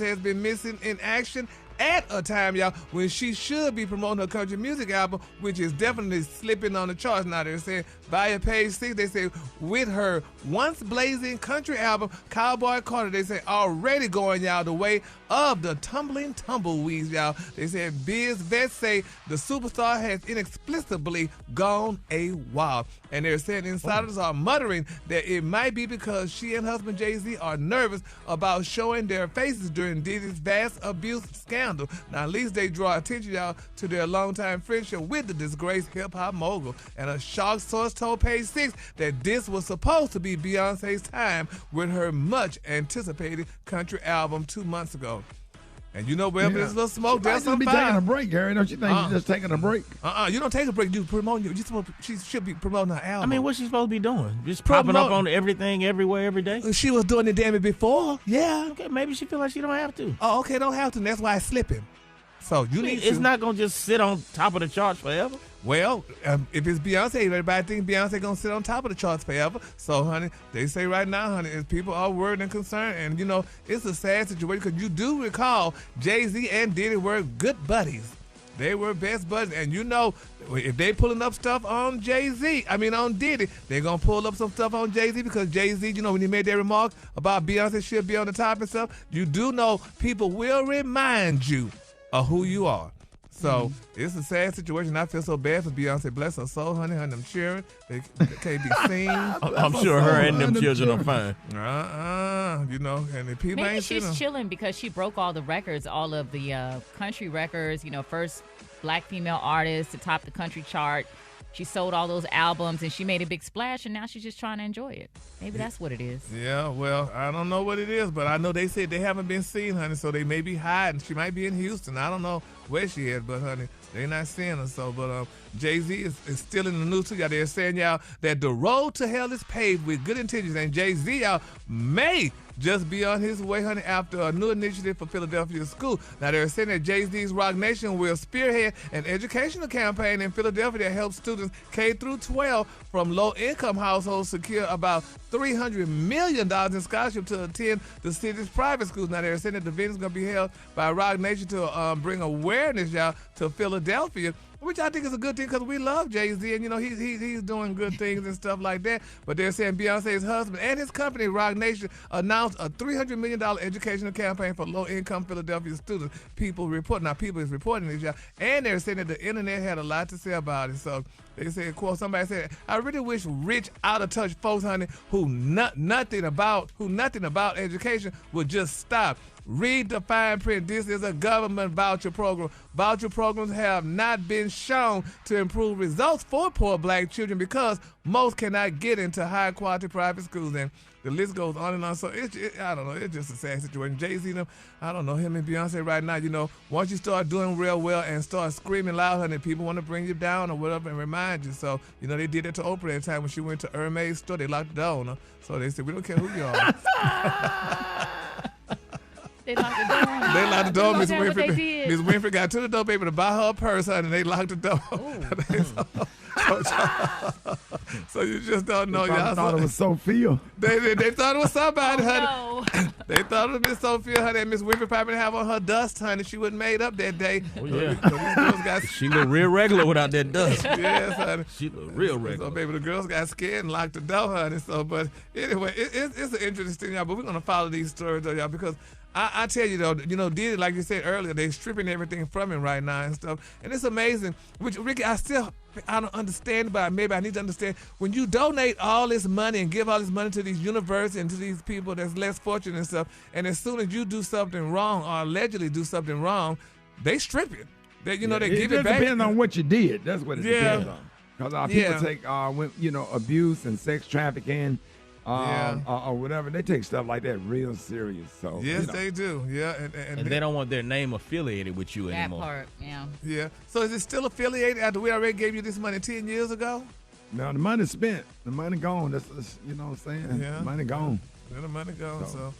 Speaker 11: has been missing in action at a time, y'all, when she should be promoting her country music album, which is definitely slipping on the charts. Now, they're saying, via Page 6, they say, with her once blazing country album, Cowboy Carter, they say, already going, y'all, the way of the tumbling tumbleweeds, y'all. They said, biz vets say the superstar has inexplicably gone AWOL. And they're saying insiders are muttering that it might be because she and husband Jay-Z are nervous about showing their faces during Diddy's vast abuse scandal. Now, at least they draw attention, y'all, to their longtime friendship with the disgraced hip-hop mogul. And a shock source told Page 6 that this was supposed to be Beyonce's time with her much-anticipated country album 2 months ago. And you know, wherever there's a little smoke, there's some
Speaker 2: be
Speaker 11: fire.
Speaker 2: taking a break, Gary. Don't you think she's just taking a break?
Speaker 11: You don't take a break. You promote. She should be promoting her album.
Speaker 10: I mean, what's she supposed to be doing? Just popping up on everything, everywhere, every day?
Speaker 11: She was doing it damn it before. Yeah.
Speaker 10: Okay, maybe she feel like she don't have to.
Speaker 11: Oh, okay, don't have to. And that's why it's slipping. So you need to.
Speaker 10: It's not going to just sit on top of the charts forever.
Speaker 11: Well, if it's Beyonce, everybody thinks Beyonce going to sit on top of the charts forever. So, honey, they say right now, honey, is people are worried and concerned. And, it's a sad situation because you do recall Jay-Z and Diddy were good buddies. They were best buddies. And you know, if they pulling up stuff on on Diddy, they're going to pull up some stuff on Jay-Z because Jay-Z, you know, when he made that remark about Beyonce should be on the top and stuff, you do know people will remind you of who you are. So it's a sad situation. I feel so bad for Beyonce. Bless her soul, honey. Her and them children, they can't be seen.
Speaker 10: I'm sure her and them children are fine.
Speaker 11: You know, and the people
Speaker 3: Maybe
Speaker 11: ain't
Speaker 3: she's
Speaker 11: seen them.
Speaker 3: chilling because she broke all the records, all of the country records. You know, first black female artist to top the country chart. She sold all those albums and she made a big splash, and now she's just trying to enjoy it. Maybe that's what it is.
Speaker 11: Yeah, well, I don't know what it is, but I know they said they haven't been seen, honey, so they may be hiding. She might be in Houston. I don't know where she is, but, honey, they not seeing her. So, but Jay-Z is still in the news, too. They're saying, y'all, that the road to hell is paved with good intentions, and Jay-Z, y'all, may just be on his way, honey, after a new initiative for Philadelphia school. Now, they're saying that Jay-Z's Rock Nation will spearhead an educational campaign in Philadelphia that helps students K through 12 from low-income households secure about $300 million in scholarship to attend the city's private schools. Now, they're saying that the event is going to be held by Rock Nation to bring awareness, y'all, to Philadelphia, which I think is a good thing because we love Jay-Z, and, you know, he's doing good things and stuff like that. But they're saying Beyonce's husband and his company, Rock Nation, announced a $300 million educational campaign for low-income Philadelphia students. People is reporting this, y'all. And they're saying that the internet had a lot to say about it. So they said, quote, somebody said, I really wish rich, out-of-touch folks, honey, who nothing about education would just stop. Read the fine print. This is a government voucher program. Voucher programs have not been shown to improve results for poor black children because most cannot get into high-quality private schools. And the list goes on and on. So I don't know. It's just a sad situation. Jay-Z, them, I don't know, him and Beyonce right now, you know, once you start doing real well and start screaming loud, honey, people want to bring you down or whatever and remind you. So, you know, they did it to Oprah at the time when she went to Hermes store. They locked the door on her. So they said, we don't care who you are.
Speaker 3: They locked the door.
Speaker 11: They locked the door. Miss
Speaker 3: Winfrey.
Speaker 11: Miss Winfrey got to the door, baby, to buy her a purse, honey, and they locked the door. So you just don't know, y'all.
Speaker 2: I thought it was Sophia.
Speaker 11: They thought it was somebody, honey.
Speaker 3: No.
Speaker 11: They thought it was Miss Sophia, honey. And Miss Winfrey probably have on her dust, honey. She wasn't made up that day.
Speaker 10: Oh, yeah. She looked real regular without that dust.
Speaker 11: Yes, honey.
Speaker 10: She looked real regular.
Speaker 11: So, baby, the girls got scared and locked the door, honey. So, but anyway, it's an interesting thing, y'all. But we're going to follow these stories, though, y'all, because I tell you, though, you know, Diddy, like you said earlier, they're stripping everything from him right now and stuff. And it's amazing. Which, Ricky, I don't understand, but maybe I need to understand. When you donate all this money and give all this money to these universities and to these people that's less fortunate and stuff, and as soon as you do something wrong or allegedly do something wrong, they strip it. They give it back.
Speaker 2: It depends on what you did. That's what it depends on. Because people take, abuse and sex trafficking. Or whatever, they take stuff like that real serious. So
Speaker 11: yes, they do. Yeah,
Speaker 10: and they don't want their name affiliated with you anymore.
Speaker 3: That part, yeah.
Speaker 11: Yeah. So is it still affiliated after we already gave you this money 10 years ago?
Speaker 2: No, the money's spent. The money gone. That's you know what I'm saying.
Speaker 11: Yeah.
Speaker 2: The money gone.
Speaker 11: Yeah, the money gone. So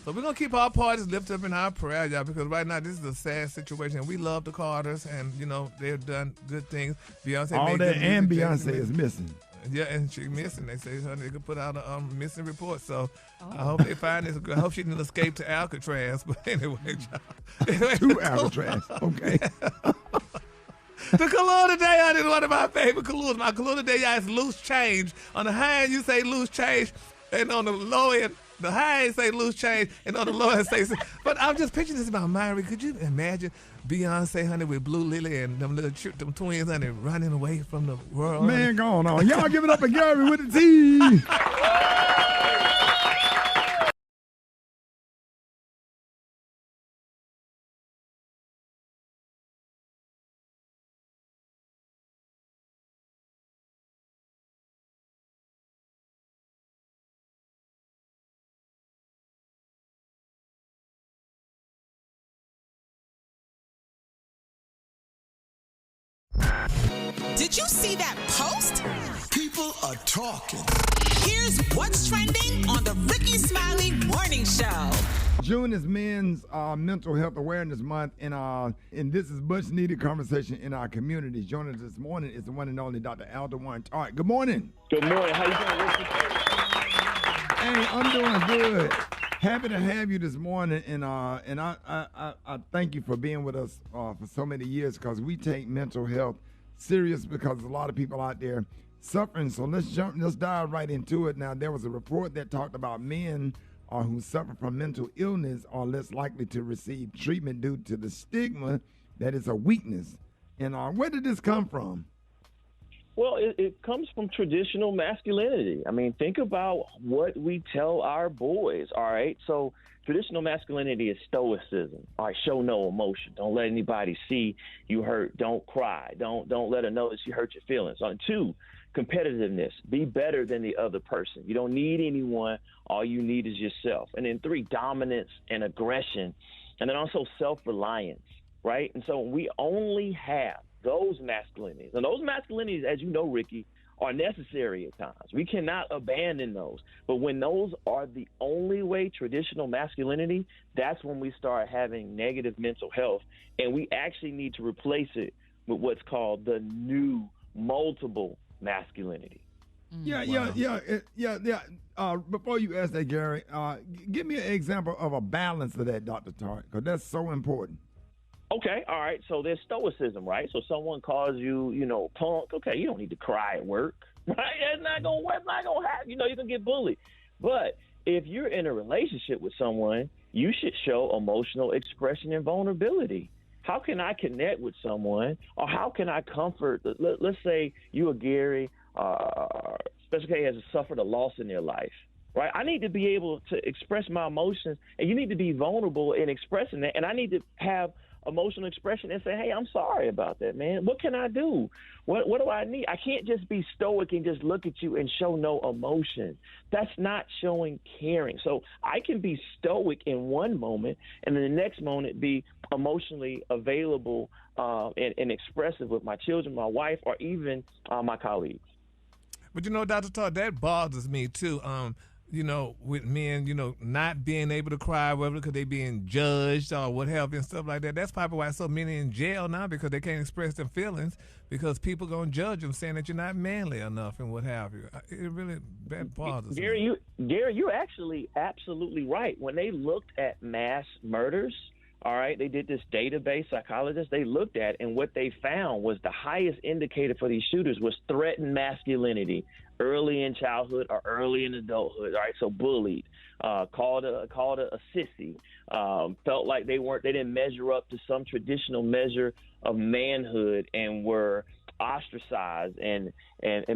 Speaker 11: we're gonna keep our parties lifted up in our prayer, y'all, because right now this is a sad situation. We love the Carters, and you know they've done good things. Beyonce
Speaker 2: all
Speaker 11: made
Speaker 2: that,
Speaker 11: good
Speaker 2: and
Speaker 11: music.
Speaker 2: Beyonce is missing.
Speaker 11: Yeah, and she's missing. They say honey, they could put out a missing report. So I hope they find this. I hope she didn't escape to Alcatraz. But anyway,
Speaker 2: to Alcatraz. Okay.
Speaker 11: The color today, honey, is one of my favorite colors. My color today, y'all, is loose change. On the high end, you say loose change, and on the low end, the high end say loose change, and on the low end say. But I'm just picturing this in my mind. Could you imagine Beyonce, honey, with Blue Lily and them them twins, honey, running away from the world?
Speaker 2: Man, going on. Y'all give it up for Gary with the T.
Speaker 4: Did you see that post?
Speaker 20: People are talking.
Speaker 4: Here's what's trending on the Rickey Smiley Morning Show.
Speaker 2: June is Men's Mental Health Awareness Month, and this is much needed conversation in our communities. Joining us this morning is the one and only Dr. Aldewan Tart. Good morning.
Speaker 22: Good morning. How you doing, Ricky?
Speaker 2: Hey, I'm doing good. Happy to have you this morning, and I thank you for being with us for so many years, because we take mental health serious, because there's a lot of people out there suffering. So let's dive right into it. Now, there was a report that talked about men who suffer from mental illness are less likely to receive treatment due to the stigma that is a weakness. And where did this come from?
Speaker 5: Well, it comes from traditional masculinity. I mean, think about what we tell our boys, all right? So traditional masculinity is stoicism. All right, show no emotion. Don't let anybody see you hurt. Don't cry. Don't let her know that you hurt your feelings. Two, competitiveness. Be better than the other person. You don't need anyone. All you need is yourself. And then 3, dominance and aggression. And then also self-reliance, right? And so we only have those masculinities. And those masculinities, as you know, Ricky, are necessary at times. We cannot abandon those. But when those are the only way, traditional masculinity, that's when we start having negative mental health. And we actually need to replace it with what's called the new multiple masculinity.
Speaker 2: Yeah. Before you ask that, Gary, give me an example of a balance of that, Dr. Tart, because that's so important.
Speaker 5: Okay, all right. So there's stoicism, right? So someone calls you, punk. Okay, you don't need to cry at work, right? That's not gonna happen. You can get bullied. But if you're in a relationship with someone, you should show emotional expression and vulnerability. How can I connect with someone, or how can I comfort? Let's say you or Gary, Special K, has suffered a loss in their life. Right, I need to be able to express my emotions, and you need to be vulnerable in expressing that. And I need to have emotional expression and say, hey, I'm sorry about that, man. What can I do? What do I need? I can't just be stoic and just look at you and show no emotion. That's not showing caring. So I can be stoic in one moment, and then the next moment be emotionally available and expressive with my children, my wife, or even my colleagues.
Speaker 11: But Dr. Todd, that bothers me too. With men, not being able to cry, whether because they being judged or what have you and stuff like that. That's probably why so many in jail now, because they can't express their feelings because people gonna judge them, saying that you're not manly enough and what have you. That bothers me.
Speaker 5: Gary, you're actually absolutely right. When they looked at mass murders, all right, they did this database, psychologists, they looked at, and what they found was the highest indicator for these shooters was threatened masculinity early in childhood or early in adulthood. All right, so bullied, called a sissy, felt like they didn't measure up to some traditional measure of manhood, and were ostracized and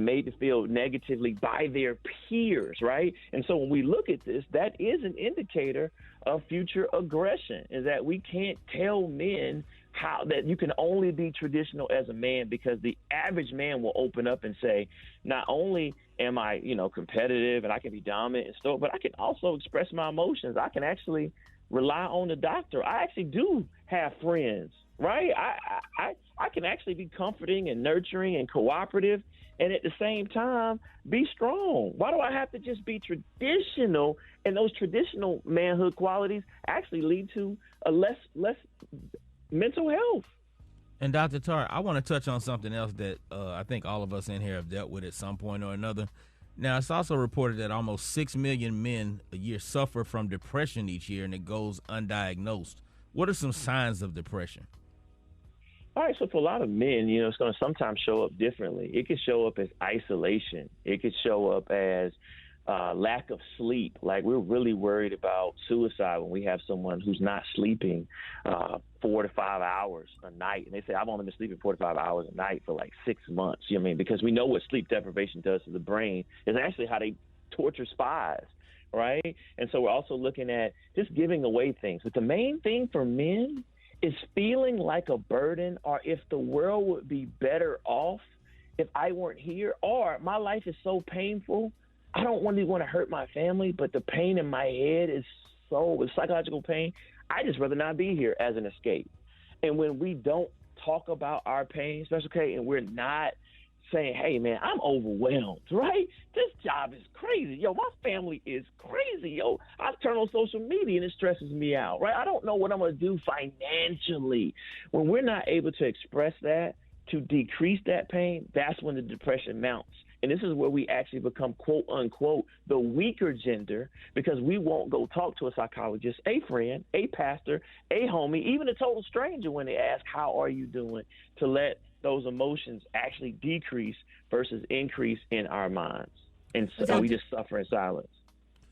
Speaker 5: made to feel negatively by their peers, right? And so when we look at this, that is an indicator of future aggression, is that we can't tell men how that you can only be traditional as a man, because the average man will open up and say, not only am I, competitive and I can be dominant and stuff, but I can also express my emotions. I can actually rely on the doctor. I actually do have friends, right? I can actually be comforting and nurturing and cooperative, and at the same time be strong. Why do I have to just be traditional? And those traditional manhood qualities actually lead to a less mental health.
Speaker 10: And Dr. Tart, I want to touch on something else that I think all of us in here have dealt with at some point or another. Now, it's also reported that almost 6 million men a year suffer from depression each year, and it goes undiagnosed. What are some signs of depression?
Speaker 5: All right, so for a lot of men, it's going to sometimes show up differently. It could show up as isolation. It could show up as lack of sleep. Like, we're really worried about suicide when we have someone who's not sleeping 4 to 5 hours a night. And they say, I've only been sleeping 4 to 5 hours a night for like 6 months. You know what I mean? Because we know what sleep deprivation does to the brain. It's actually how they torture spies, right? And so we're also looking at just giving away things. But the main thing for men is feeling like a burden, or if the world would be better off if I weren't here, or my life is so painful, I don't really want to hurt my family, but the pain in my head is so psychological pain. I just rather not be here as an escape. And when we don't talk about our pain, Special K, and we're not saying, hey, man, I'm overwhelmed, right? This job is crazy. Yo, my family is crazy. Yo, I turn on social media and it stresses me out, right? I don't know what I'm going to do financially. When we're not able to express that, to decrease that pain, that's when the depression mounts. And this is where we actually become, quote unquote, the weaker gender, because we won't go talk to a psychologist, a friend, a pastor, a homie, even a total stranger when they ask, how are you doing, to let those emotions actually decrease versus increase in our minds. And so we just suffer in silence.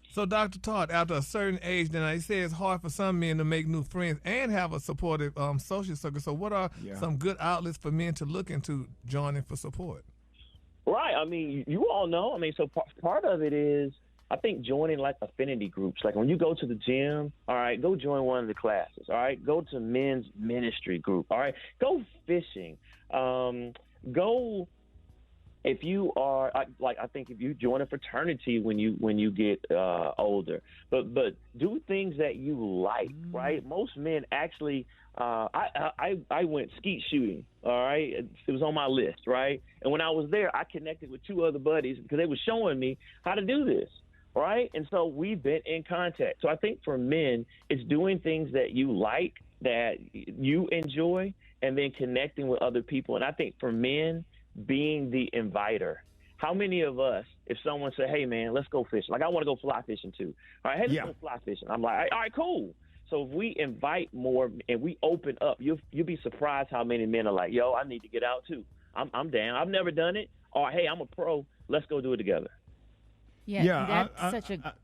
Speaker 11: So, Dr. Todd, after a certain age, then I say it's hard for some men to make new friends and have a supportive social circle. So what are some good outlets for men to look into joining for support?
Speaker 5: Right. I mean, you all know. I mean, so part of it is, I think, joining like affinity groups. Like when you go to the gym, all right, go join one of the classes. All right, go to men's ministry group. All right, go fishing. Go. If you are I think if you join a fraternity when you get older, but do things that you like, right? Most men actually, I went skeet shooting. All right, it was on my list, right? And when I was there, I connected with 2 other buddies because they were showing me how to do this, right? And so we've been in contact. So I think for men, it's doing things that you like, that you enjoy, and then connecting with other people. And I think for men, being the inviter. How many of us, if someone said, hey, man, let's go fishing. Like, I want to go fly fishing, too. All right, hey, let's go fly fishing. I'm like, all right, cool. So if we invite more and we open up, you'll be surprised how many men are like, yo, I need to get out, too. I'm down. I've never done it. Or, hey, I'm a pro. Let's go do it together.
Speaker 3: That's such a...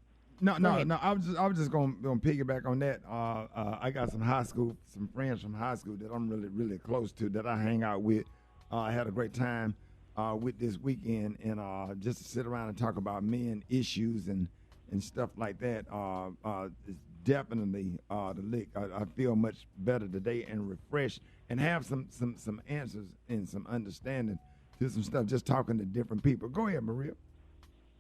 Speaker 2: No. I was just going to piggyback on that. I got some friends from high school that I'm really, really close to that I hang out with. I had a great time with this weekend, and just to sit around and talk about men issues and stuff like that. It's definitely the lick. I feel much better today and refreshed, and have some answers and some understanding to some stuff. Just talking to different people. Go ahead, Maria.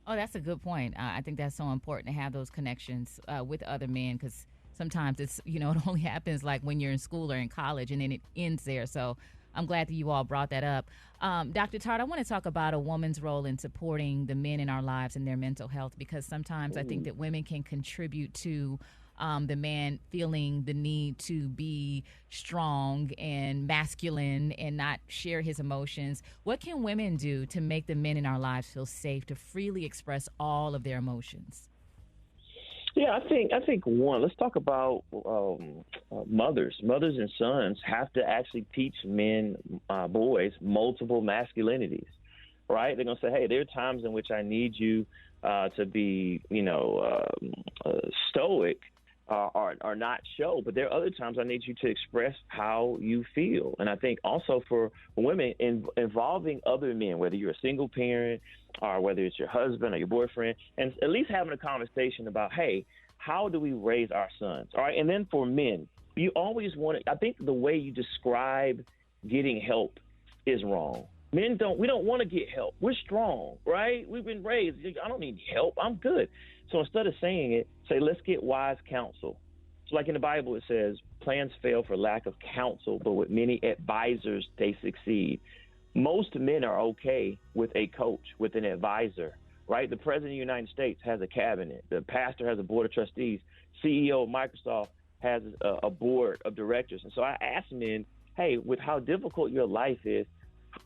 Speaker 3: Oh, that's a good point. I think that's so important to have those connections with other men, because sometimes it's it only happens like when you're in school or in college, and then it ends there. So I'm glad that you all brought that up. Dr. Tart, I want to talk about a woman's role in supporting the men in our lives and their mental health, because sometimes I think that women can contribute to the man feeling the need to be strong and masculine and not share his emotions. What can women do to make the men in our lives feel safe to freely express all of their emotions?
Speaker 5: Yeah, I think one, let's talk about mothers. Mothers and sons have to actually teach men, boys, multiple masculinities, right? They're going to say, hey, there are times in which I need you to be, stoic or not show, but there are other times I need you to express how you feel. And I think also for women, involving other men, whether you're a single parent or whether it's your husband or your boyfriend, and at least having a conversation about, hey, how do we raise our sons? All right. And then for men, you always want to, I think the way you describe getting help is wrong. Men we don't want to get help. We're strong, right? We've been raised. I don't need help. I'm good. So instead of saying it, say, let's get wise counsel. So like in the Bible, it says, plans fail for lack of counsel, but with many advisors, they succeed. Most men are okay with a coach, with an advisor, right? The president of the United States has a cabinet. The pastor has a board of trustees. CEO of Microsoft has a board of directors. And so I ask men, hey, with how difficult your life is,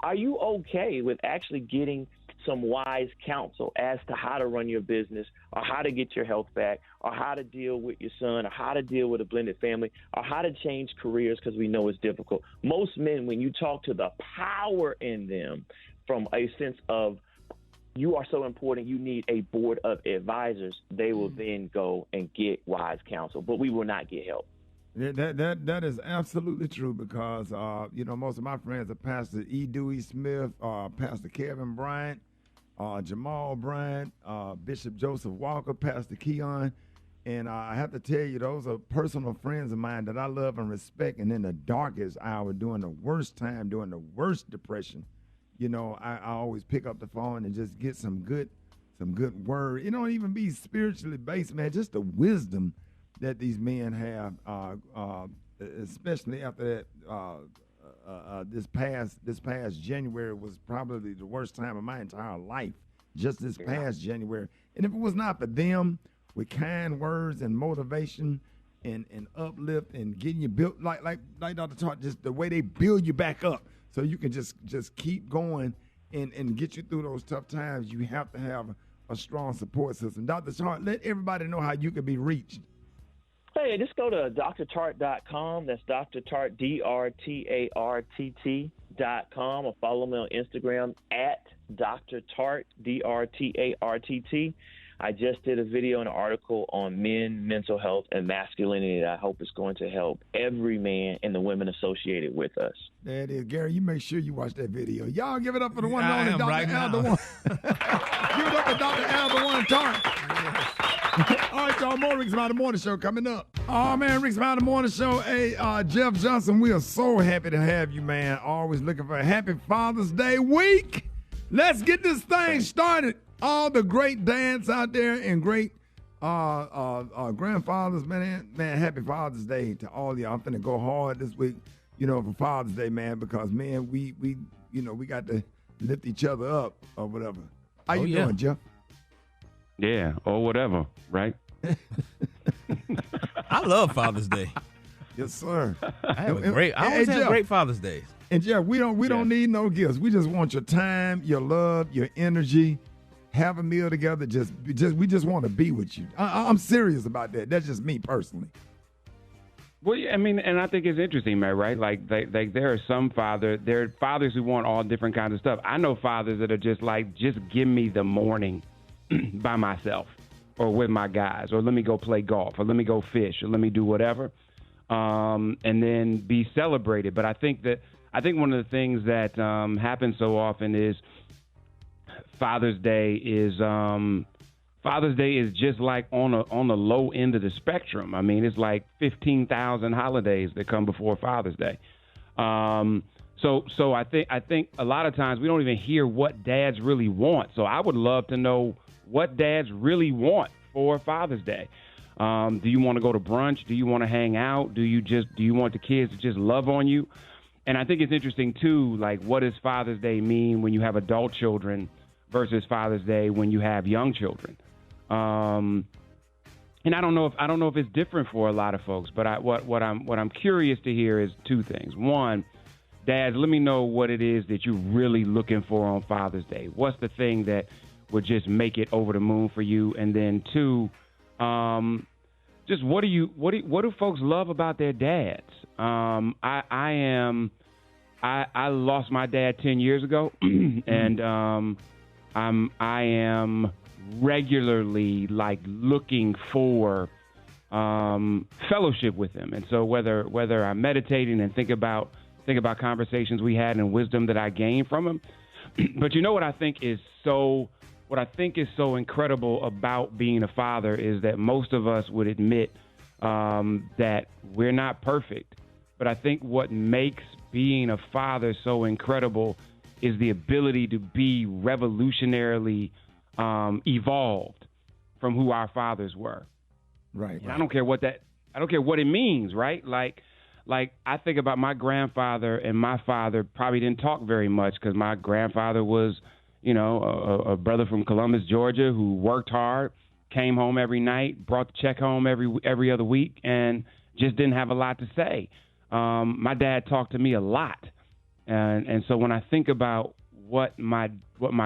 Speaker 5: are you okay with actually getting some wise counsel as to how to run your business, or how to get your health back, or how to deal with your son, or how to deal with a blended family, or how to change careers, because we know it's difficult. Most men, when you talk to the power in them from a sense of you are so important, you need a board of advisors, they will then go and get wise counsel, but we will not get help.
Speaker 2: That is absolutely true, because most of my friends are Pastor E. Dewey Smith, Pastor Kevin Bryant, Jamal Bryant, Bishop Joseph Walker, Pastor Keon, and I have to tell you, those are personal friends of mine that I love and respect. And in the darkest hour, during the worst time, during the worst depression, I always pick up the phone and just get some good word. It don't even be spiritually based, man. Just the wisdom that these men have, especially after that. This past January was probably the worst time of my entire life. Just this past January, and if it was not for them, with kind words and motivation and uplift and getting you built, like Dr. Tart, just the way they build you back up, so you can just keep going and get you through those tough times, you have to have a strong support system. Dr. Tart, let everybody know how you can be reached.
Speaker 5: Hey, just go to drtart.com. That's Dr. Tart, DRTARTT.com, or follow me on Instagram at Dr. Tart, DRTARTT. I just did a video and an article on men, mental health, and masculinity that I hope is going to help every man and the women associated with us.
Speaker 2: There it is. Gary, you make sure you watch that video. Y'all give it up for the one
Speaker 11: I
Speaker 2: and only
Speaker 11: am
Speaker 2: Dr.
Speaker 11: right
Speaker 2: Al
Speaker 11: now.
Speaker 2: the One. Give it up for Dr. Al the One Tart. All right, y'all, more Rickey Smiley Morning Show coming up. Oh, man, Rickey Smiley Morning Show. Hey, Jeff Johnson, we are so happy to have you, man. Always looking for a happy Father's Day week. Let's get this thing started. All the great dads out there and great grandfathers, man, happy Father's Day to all y'all. I'm finna go hard this week, for Father's Day, man, because, man, we got to lift each other up or whatever. How you doing, Jeff?
Speaker 8: Yeah, or whatever, right?
Speaker 10: I love Father's Day.
Speaker 2: Yes, sir.
Speaker 10: I always have great Father's Days.
Speaker 2: And Jeff, we don't need no gifts. We just want your time, your love, your energy. Have a meal together. We just want to be with you. I'm serious about that. That's just me personally.
Speaker 8: Well, yeah, I mean, and I think it's interesting, man, right? Like there are some there are fathers who want all different kinds of stuff. I know fathers that are just like, just give me the morning by myself or with my guys, or let me go play golf, or let me go fish, or let me do whatever, and then be celebrated. But I think one of the things that happens so often is Father's Day is just like on the low end of the spectrum. I mean, it's like 15,000 holidays that come before Father's Day. So I think a lot of times we don't even hear what dads really want. So I would love to know what dads really want for Father's Day. Do you want to go to brunch? Do you want to hang out? Do you want the kids to just love on you? And I think it's interesting too, like, what does Father's Day mean when you have adult children versus Father's Day when you have young children? And I don't know if it's different for a lot of folks, but what I'm curious to hear is two things. One, dads, let me know what it is that you're really looking for on Father's Day. What's the thing that would just make it over the moon for you? And then two, just what do folks love about their dads? I lost my dad 10 years ago, and I am regularly like looking for fellowship with him. And so whether I'm meditating and think about conversations we had and wisdom that I gained from him. But what I think is so incredible about being a father is that most of us would admit that we're not perfect. But I think what makes being a father so incredible is the ability to be revolutionarily evolved from who our fathers were.
Speaker 2: Right.
Speaker 8: And I don't care what it means, right? Like I think about my grandfather and my father probably didn't talk very much because my grandfather was, a brother from Columbus, Georgia, who worked hard, came home every night, brought the check home every other week, and just didn't have a lot to say. My dad talked to me a lot. And so when I think about what my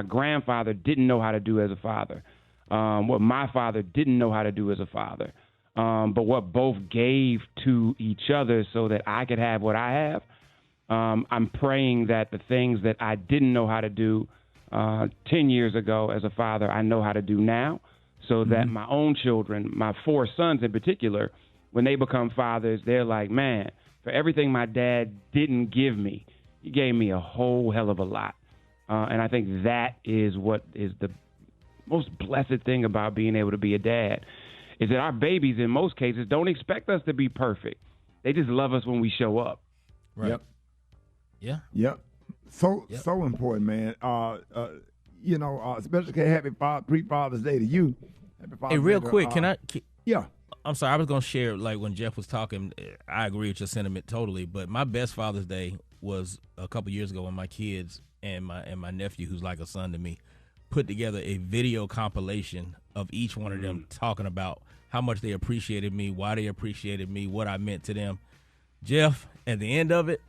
Speaker 8: grandfather didn't know how to do as a father, what my father didn't know how to do as a father, but what both gave to each other so that I could have what I have, I'm praying that the things that I didn't know how to do 10 years ago as a father, I know how to do now, so that my own children, my 4 sons in particular, when they become fathers, they're like, man, for everything my dad didn't give me, he gave me a whole hell of a lot. And I think that is what is the most blessed thing about being able to be a dad, is that our babies, in most cases, don't expect us to be perfect. They just love us when we show up.
Speaker 10: Right.
Speaker 2: Yep.
Speaker 10: Yeah.
Speaker 2: Yep. So important, man. Especially happy pre-Father's Day to you. Happy Father's
Speaker 10: Hey, real
Speaker 2: Day
Speaker 10: quick,
Speaker 2: yeah.
Speaker 10: I'm sorry, I was going to share, like, when Jeff was talking, I agree with your sentiment totally, but my best Father's Day was a couple years ago when my kids and my nephew, who's like a son to me, put together a video compilation of each one of them talking about how much they appreciated me, why they appreciated me, what I meant to them. Jeff, at the end of it,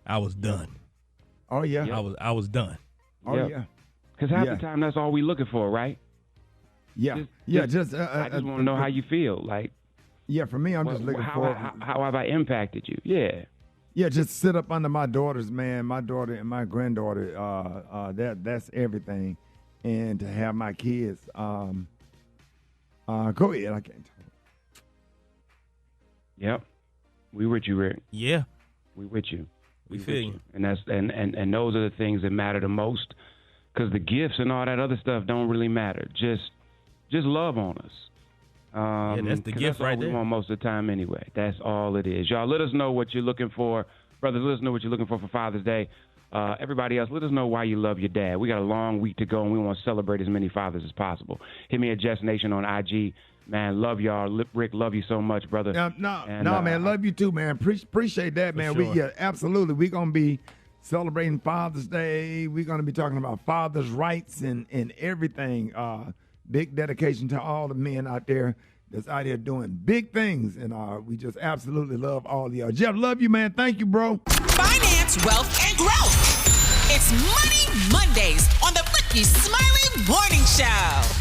Speaker 10: I was done.
Speaker 2: Oh, yeah.
Speaker 10: I was done.
Speaker 2: Oh,
Speaker 8: Yep.
Speaker 2: yeah.
Speaker 8: Because half
Speaker 2: Yeah.
Speaker 8: the time, that's all we looking for, right?
Speaker 2: Yeah. I just
Speaker 8: want to know how you feel. Like,
Speaker 2: yeah, for me, I'm just looking for.
Speaker 8: How have I impacted you? Yeah.
Speaker 2: Yeah, just sit up under my daughters, man. My daughter and my granddaughter. That's everything, and to have my kids. Go ahead. I can't.
Speaker 8: Yep. We with you, Rick.
Speaker 10: Yeah.
Speaker 8: We with you.
Speaker 10: We feel you.
Speaker 8: And that's and those are the things that matter the most, because the gifts and all that other stuff don't really matter. Just love on us.
Speaker 10: That's the
Speaker 8: 'cause
Speaker 10: gift
Speaker 8: that's all
Speaker 10: right
Speaker 8: we
Speaker 10: there.
Speaker 8: want most of the time anyway. That's all it is. Y'all, let us know what you're looking for. Brothers, let us know what you're looking for Father's Day. Everybody else, let us know why you love your dad. We got a long week to go, and we want to celebrate as many fathers as possible. Hit me at Jess Nation on IG. Man, love y'all. Rick, love you so much, brother.
Speaker 2: Man, love you too, man. Appreciate that, man.
Speaker 8: sure.
Speaker 2: Absolutely. We're gonna be celebrating Father's Day. We're gonna be talking about fathers' rights and everything. Big dedication to all the men out there that's out here doing big things, and we just absolutely love all of y'all. Jeff, love you, man. Thank you, bro.
Speaker 4: Finance, wealth, and growth. It's Money Mondays on the Rickey Smiley Morning Show.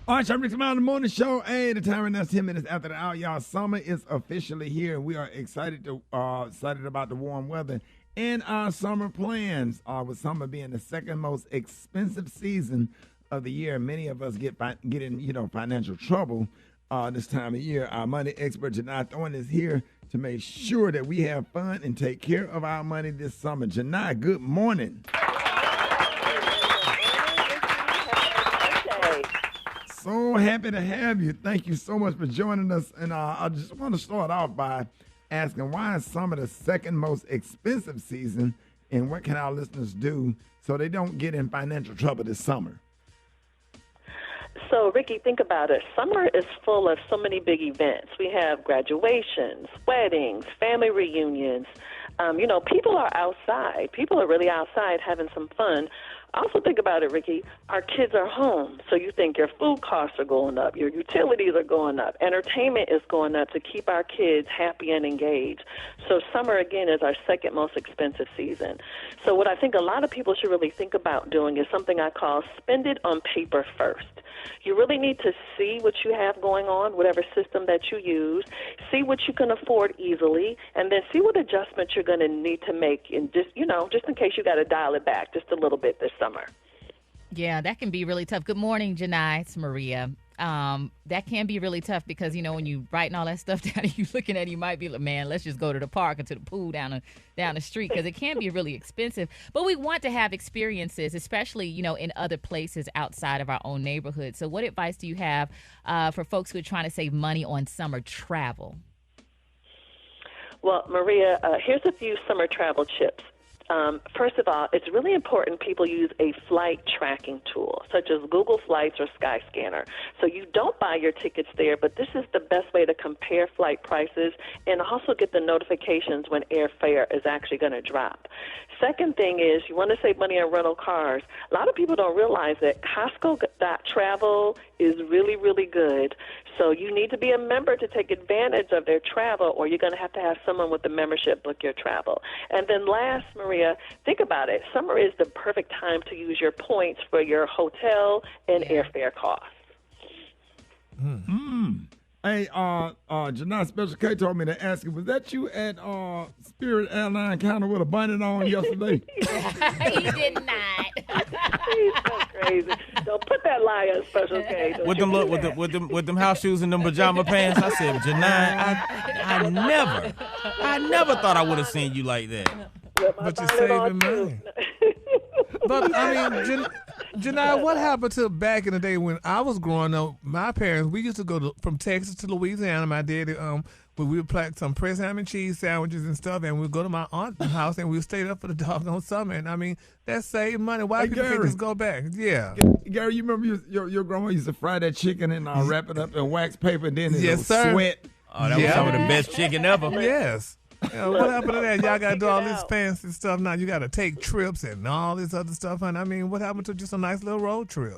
Speaker 2: All right, I'm Rickey Smiley Morning Show. Hey, the time right now is 10 minutes after the hour. Y'all, summer is officially here, and we are excited about the warm weather and our summer plans. With summer being the second most expensive season of the year, many of us get in financial trouble this time of year. Our money expert Janai Thorne is here to make sure that we have fun and take care of our money this summer. Janai, good morning. So happy to have you. Thank you so much for joining us. And I just want to start off by asking, why is summer the second most expensive season, and what can our listeners do so they don't get in financial trouble this summer?
Speaker 1: So, Ricky, think about it. Summer is full of so many big events. We have graduations, weddings, family reunions. People are outside. People are really outside having some fun. Also think about it, Ricky. Our kids are home, so you think your food costs are going up, your utilities are going up, entertainment is going up to keep our kids happy and engaged. So summer, again, is our second most expensive season. So what I think a lot of people should really think about doing is something I call spend it on paper first. You really need to see what you have going on, whatever system that you use, see what you can afford easily, and then see what adjustments you're going to need to make, and just in case you got to dial it back just a little bit this summer.
Speaker 3: Yeah, that can be really tough. Good morning, Janai. It's Maria. That can be really tough because, when you writing all that stuff down and you looking at it, you might be like, man, let's just go to the park or to the pool down the street, because it can be really expensive. But we want to have experiences, especially, in other places outside of our own neighborhood. So what advice do you have for folks who are trying to save money on summer travel?
Speaker 1: Well, Maria, here's a few summer travel tips. First of all, it's really important people use a flight tracking tool, such as Google Flights or Skyscanner. So you don't buy your tickets there, but this is the best way to compare flight prices and also get the notifications when airfare is actually going to drop. Second thing is you want to save money on rental cars. A lot of people don't realize that Costco.travel is really, really good. So you need to be a member to take advantage of their travel, or you're going to have someone with the membership book your travel. And then last, Maria, think about it. Summer is the perfect time to use your points for your hotel and airfare costs.
Speaker 2: Hey, Janai, Special K told me to ask you, was that you at Spirit Airline kind of with a bonnet on yesterday?
Speaker 3: He did not.
Speaker 1: He's so crazy. Don't put that lie on Special K.
Speaker 10: With them house shoes and them pajama pants. I said, Janai, I never thought I would have seen you like that.
Speaker 11: But you're saving money. But I mean, Janai, what happened to back in the day when I was growing up? My parents, we used to go from Texas to Louisiana. My daddy, we would pack some pressed ham and cheese sandwiches and stuff, and we'd go to my aunt's house and we'd stay up for the doggone summer. And I mean, that saved money. Why people can't just go back? Yeah.
Speaker 2: Gary, you remember your grandma used to fry that chicken and wrap it up in wax paper, and then
Speaker 11: yes, sir.
Speaker 2: Sweat.
Speaker 10: Oh, that was some of the best chicken ever.
Speaker 11: Yes. What happened to that? Y'all got to do all this fancy stuff now. You got to take trips and all this other stuff. And I mean, what happened to just a nice little road trip?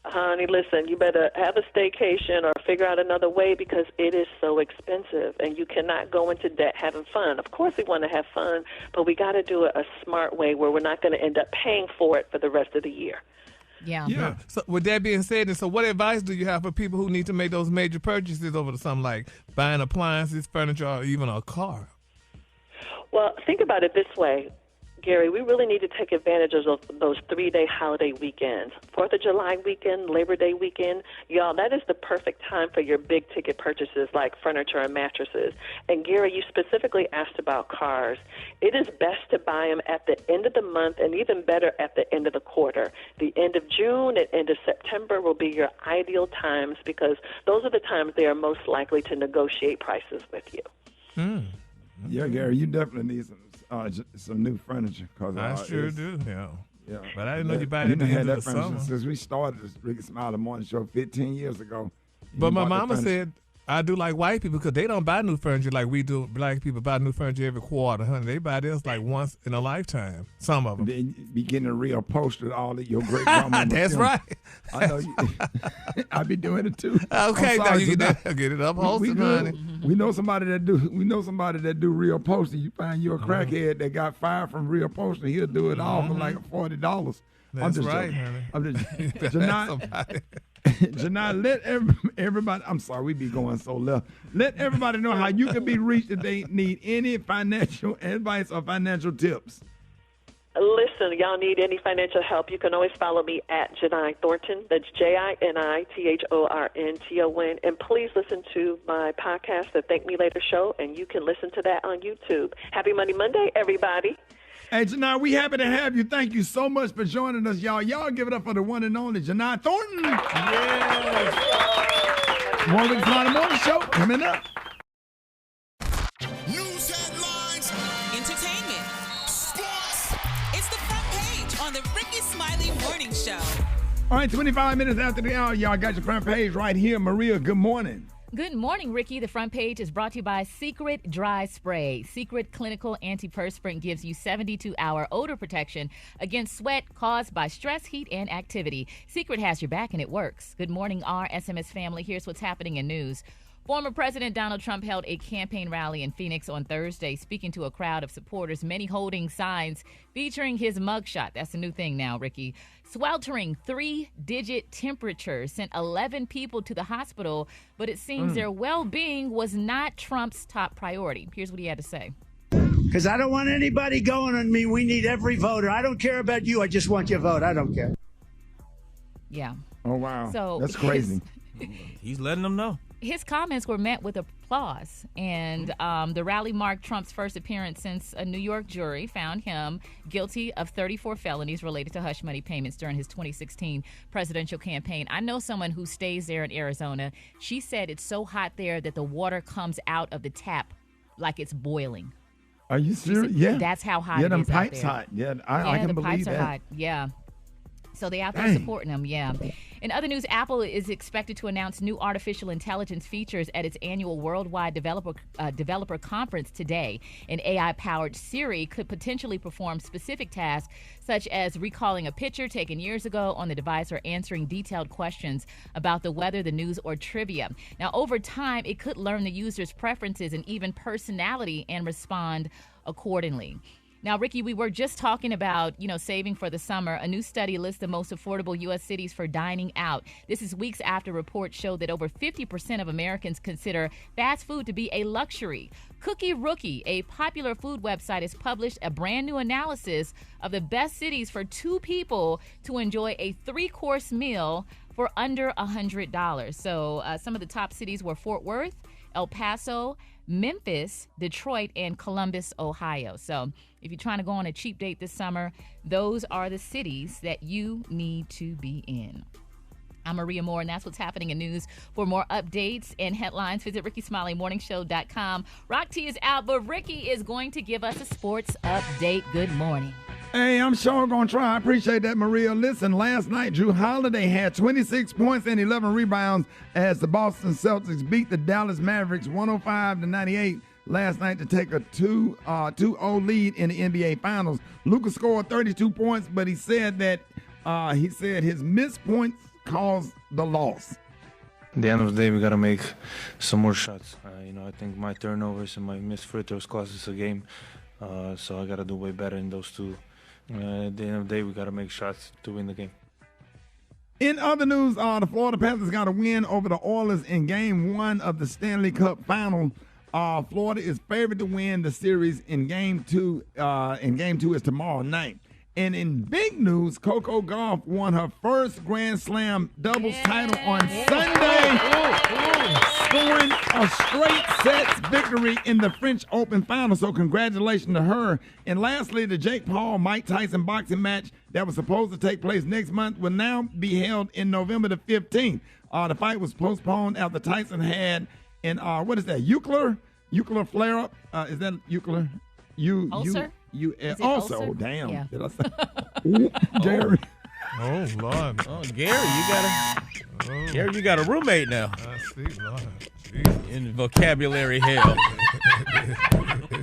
Speaker 1: Honey, listen, you better have a staycation or figure out another way because it is so expensive and you cannot go into debt having fun. Of course we want to have fun, but we got to do it a smart way where we're not going to end up paying for it for the rest of the year.
Speaker 11: Yeah. So with that being said, and so what advice do you have for people who need to make those major purchases over the summer, like buying appliances, furniture, or even a car?
Speaker 1: Well, think about it this way, Gary. We really need to take advantage of those 3-day holiday weekends. 4th of July weekend, Labor Day weekend. Y'all, that is the perfect time for your big ticket purchases like furniture and mattresses. And Gary, you specifically asked about cars. It is best to buy them at the end of the month and even better at the end of the quarter. The end of June and end of September will be your ideal times because those are the times they are most likely to negotiate prices with you.
Speaker 2: Yeah, Gary, you definitely need some new furniture.
Speaker 11: I sure do, yeah.
Speaker 2: Yeah.
Speaker 11: But I didn't know you buy it at the
Speaker 2: had
Speaker 11: end
Speaker 2: that
Speaker 11: of the
Speaker 2: furniture
Speaker 11: summer.
Speaker 2: since we started this Rickey Smiley Morning Show 15 years ago.
Speaker 11: But
Speaker 2: You
Speaker 11: my
Speaker 2: bought the
Speaker 11: mama
Speaker 2: furniture.
Speaker 11: said I do like white people because they don't buy new furniture like we do. Black people buy new furniture every quarter, honey. They buy this like once in a lifetime. Some of them.
Speaker 2: Then you be getting reupholstered all that your great grandma.
Speaker 11: That's right.
Speaker 2: I know you. I be doing it too.
Speaker 11: Okay,
Speaker 2: I'm
Speaker 11: now
Speaker 2: sorry,
Speaker 11: you
Speaker 2: Janelle.
Speaker 11: get it
Speaker 2: We
Speaker 11: upholstered,
Speaker 2: good.
Speaker 11: honey.
Speaker 2: We know somebody that do. We know somebody that do reupholstery. You find you a crackhead that got fired from reupholstery. He'll do it all for like $40.
Speaker 11: That's
Speaker 2: I'm just
Speaker 11: right,
Speaker 2: joking.
Speaker 11: honey.
Speaker 2: I'm just
Speaker 11: You better
Speaker 2: Janai,
Speaker 11: have somebody.
Speaker 2: Janai, let everybody. I'm sorry, we be going so left. Let everybody know how you can be reached if they need any financial advice or financial tips.
Speaker 1: Listen, y'all need any financial help, you can always follow me at Janai Thornton. That's JINITHORNTON. And please listen to my podcast, The Thank Me Later Show, and you can listen to that on YouTube. Happy Monday, everybody.
Speaker 2: Hey, Janai, we happy to have you. Thank you so much for joining us, y'all. Y'all give it up for the one and only Janai Thornton. Yes. More Rickey Smiley Morning Show coming up.
Speaker 20: News headlines,
Speaker 4: Entertainment. Sports. It's the front page on the Rickey Smiley Morning Show.
Speaker 2: All right, 25 minutes after the hour, y'all got your front page right here. Maria, good morning.
Speaker 3: Good morning, Ricky. The front page is brought to you by Secret Dry Spray. Secret Clinical Antiperspirant gives you 72-hour odor protection against sweat caused by stress, heat, and activity. Secret has your back, and it works. Good morning, our SMS family. Here's what's happening in news. Former President Donald Trump held a campaign rally in Phoenix on Thursday, speaking to a crowd of supporters, many holding signs featuring his mugshot. That's a new thing now, Ricky. Sweltering 3-digit temperatures sent 11 people to the hospital, but it seems their well-being was not Trump's top priority. Here's what he had to say.
Speaker 9: Because I don't want anybody going on me. We need every voter. I don't care about you. I just want your vote. I don't care.
Speaker 3: Yeah.
Speaker 2: Oh, wow.
Speaker 3: So
Speaker 2: that's crazy.
Speaker 10: He's letting them know.
Speaker 3: His comments were met with applause, and the rally marked Trump's first appearance since a New York jury found him guilty of 34 felonies related to hush money payments during his 2016 presidential campaign. I know someone who stays there in Arizona. She said it's so hot there that the water comes out of the tap like it's boiling.
Speaker 2: Are you serious? Yeah.
Speaker 3: That's how hot it is
Speaker 2: them
Speaker 3: out
Speaker 2: pipes
Speaker 3: there.
Speaker 2: hot. Yeah, I can
Speaker 3: the
Speaker 2: believe
Speaker 3: pipes
Speaker 2: that.
Speaker 3: are hot. Yeah. So they out there
Speaker 2: Dang.
Speaker 3: supporting them, yeah. In other news, Apple is expected to announce new artificial intelligence features at its annual Worldwide Developer Conference today. An AI-powered Siri could potentially perform specific tasks such as recalling a picture taken years ago on the device or answering detailed questions about the weather, the news, or trivia. Now, over time, it could learn the user's preferences and even personality and respond accordingly. Now, Ricky, we were just talking about, saving for the summer. A new study lists the most affordable U.S. cities for dining out. This is weeks after reports showed that over 50% of Americans consider fast food to be a luxury. Cookie Rookie, a popular food website, has published a brand new analysis of the best cities for two people to enjoy a 3-course meal for under $100. So some of the top cities were Fort Worth, El Paso, Memphis, Detroit, and Columbus, Ohio. So if you're trying to go on a cheap date this summer, those are the cities that you need to be in. I'm Maria Moore, and that's what's happening in news. For more updates and headlines, visit RickeySmileyMorningShow.com. Rock T is out, but Ricky is going to give us a sports update. Good morning.
Speaker 2: Hey, I'm sure going to try. I appreciate that, Maria. Listen, last night, Drew Holiday had 26 points and 11 rebounds as the Boston Celtics beat the Dallas Mavericks 105-98 last night to take a 2-0 lead in the NBA Finals. Luka scored 32 points, but he said his missed points caused the loss?
Speaker 12: At the end of the day, we got to make some more shots. I think my turnovers and my missed free throws cost us a game. So I got to do way better in those two. At the end of the day, we got to make shots to win the game.
Speaker 2: In other news, the Florida Panthers got a win over the Oilers in Game 1 of the Stanley Cup Final. Florida is favored to win the series in Game 2. Game 2 is tomorrow night. And in big news, Coco Gauff won her first Grand Slam doubles title on Sunday, scoring a straight sets victory in the French Open final. So congratulations to her. And lastly, the Jake Paul-Mike Tyson boxing match that was supposed to take place next month will now be held in November the 15th. The fight was postponed after Tyson had what is that, Eucler flare-up? Is that Eucler?
Speaker 3: Ulcer?
Speaker 2: Also,
Speaker 3: ulcer?
Speaker 2: damn.
Speaker 3: Yeah.
Speaker 2: Did I say? Gary.
Speaker 11: Oh, Lord.
Speaker 10: Oh, Gary, you got a roommate now.
Speaker 11: I see, Lord.
Speaker 10: In vocabulary hell.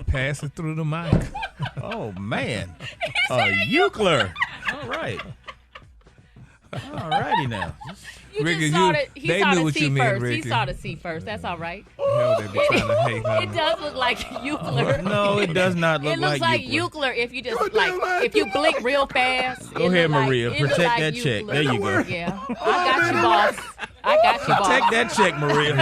Speaker 11: Pass it through the mic.
Speaker 10: Oh, man. Eucler. All right. All righty now.
Speaker 11: Ricky,
Speaker 3: He saw
Speaker 11: knew
Speaker 3: the
Speaker 11: what
Speaker 3: C
Speaker 11: you meant,
Speaker 3: first.
Speaker 11: Ricky.
Speaker 3: He saw the C first. That's all right.
Speaker 11: Hell, they be trying to hate her.
Speaker 3: It does look like Eucler.
Speaker 10: No, it does not look like
Speaker 3: It looks like Eucler if you just if you blink real fast.
Speaker 10: Go ahead, Maria. Protect that check. There you go.
Speaker 3: Yeah, I got you, boss. I got you, boss.
Speaker 10: Protect that check, Maria.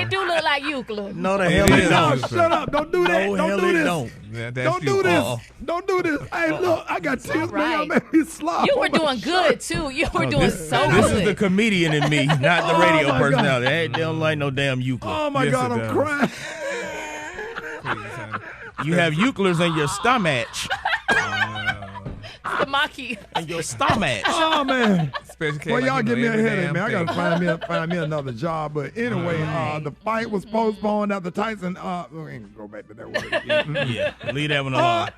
Speaker 3: It do look like Eucler.
Speaker 10: No, the hell it don't.
Speaker 2: Shut up. Don't do that.
Speaker 10: No,
Speaker 2: Don't
Speaker 10: hell
Speaker 2: do
Speaker 10: it
Speaker 2: this.
Speaker 10: don't.
Speaker 11: Yeah,
Speaker 2: Don't do this. Don't do this. Hey, look, I got tears. Man, made me slop.
Speaker 3: You were doing good too. You were doing so good.
Speaker 10: This is the comedian in me, not the radio
Speaker 2: my
Speaker 10: personality. Hey, they don't like no damn Euclid.
Speaker 2: Oh my God, I'm crying.
Speaker 10: You have Euclids in your stomach.
Speaker 3: Stomach.
Speaker 10: In your stomach.
Speaker 2: Oh man.
Speaker 11: Well,
Speaker 2: y'all give me a headache, man. I gotta find me another job. But anyway, the fight was postponed after Tyson. We ain't gonna go back to that word again.
Speaker 10: Yeah, leave that one alone.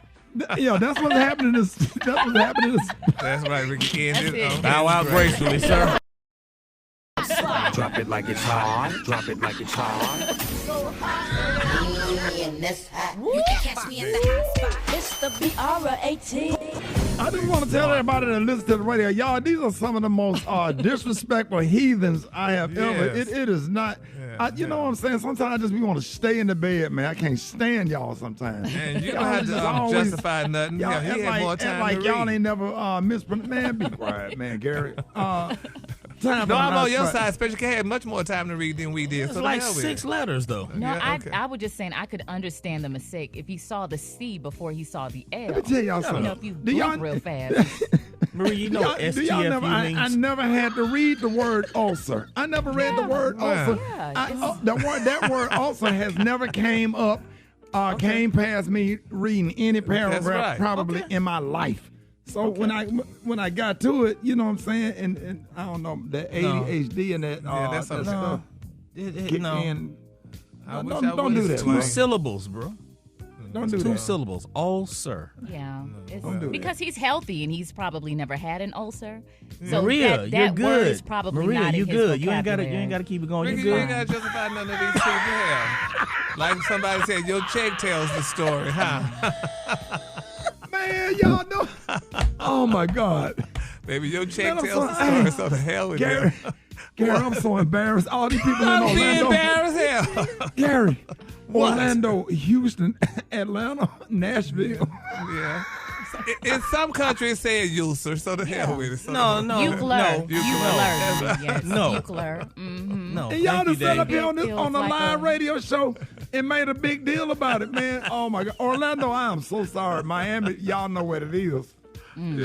Speaker 2: Yeah, that's what's happening.
Speaker 11: That's right, Ricky.
Speaker 10: Bow out gracefully, sir.
Speaker 6: Drop it like it's hot. Drop it like it's hot.
Speaker 14: You can catch me in the hot spot. It's the BR18.
Speaker 2: I just want to tell everybody that listen to the radio, y'all, these are some of the most disrespectful heathens I have ever. It is not. You know what I'm saying? Sometimes I just want to stay in the bed, man. I can't stand y'all sometimes.
Speaker 11: And you don't have to justify nothing.
Speaker 2: Y'all
Speaker 11: He had more time
Speaker 2: like
Speaker 11: to
Speaker 2: y'all
Speaker 11: read.
Speaker 2: ain't never mispronounced. Man, be quiet, man, Gary.
Speaker 11: No, I'm on your side. Special K had much more time to read than we did.
Speaker 10: It's
Speaker 11: so
Speaker 10: like 6 letters, though.
Speaker 3: No,
Speaker 11: Yeah, okay.
Speaker 3: I was just saying I could understand the mistake if he saw the C before he saw the L.
Speaker 2: Let me tell y'all something.
Speaker 3: You know, if you blink real fast.
Speaker 10: Marie, you know STFU means?
Speaker 2: I never had to read the word ulcer. I never read the word ulcer. That word ulcer has never came up, came past me reading any paragraph probably in my life. So when I got to it, you know what I'm saying, and I don't know, that ADHD and that
Speaker 11: that's
Speaker 2: that
Speaker 11: okay.
Speaker 2: stuff kicked in. Don't do that,
Speaker 10: 2
Speaker 2: man.
Speaker 10: syllables, bro.
Speaker 2: Don't do
Speaker 10: 2
Speaker 2: that.
Speaker 10: syllables. Ulcer.
Speaker 3: Yeah,
Speaker 2: Don't do
Speaker 3: because he's healthy and he's probably never had an ulcer. So
Speaker 10: Maria,
Speaker 3: that
Speaker 10: you're
Speaker 3: word
Speaker 10: good.
Speaker 3: is probably
Speaker 10: Maria,
Speaker 3: not
Speaker 10: you
Speaker 3: in his
Speaker 10: good. You ain't
Speaker 3: vocabulary.
Speaker 10: gotta keep it going.
Speaker 11: Ricky,
Speaker 10: You
Speaker 11: you ain't
Speaker 10: good.
Speaker 11: got to justify none of these people here. Like somebody said, your check tells the story, huh?
Speaker 2: Man, y'all know. Oh my God.
Speaker 11: Baby, your check
Speaker 2: Man,
Speaker 11: tells the story, so the hell with
Speaker 2: Gary,
Speaker 11: you.
Speaker 2: Gary, I'm so embarrassed. All these people in
Speaker 11: I'm being
Speaker 2: Orlando.
Speaker 11: embarrassed hell.
Speaker 2: Gary, Orlando, Houston, Atlanta, Nashville.
Speaker 11: Yeah. In some countries, say ulcer, so the hell with it. So
Speaker 10: No.
Speaker 3: Eucler.
Speaker 11: Eucler.
Speaker 3: Yes,
Speaker 10: No.
Speaker 3: Eucler. Mm-hmm.
Speaker 10: No.
Speaker 2: And y'all
Speaker 10: Thank you,
Speaker 2: just sat up
Speaker 10: Dave.
Speaker 2: here on
Speaker 3: It
Speaker 2: the
Speaker 3: feels like
Speaker 2: live
Speaker 3: a-
Speaker 2: radio show and made a big deal about it, man. Oh my God. Orlando, I am so sorry. Miami, y'all know what it is.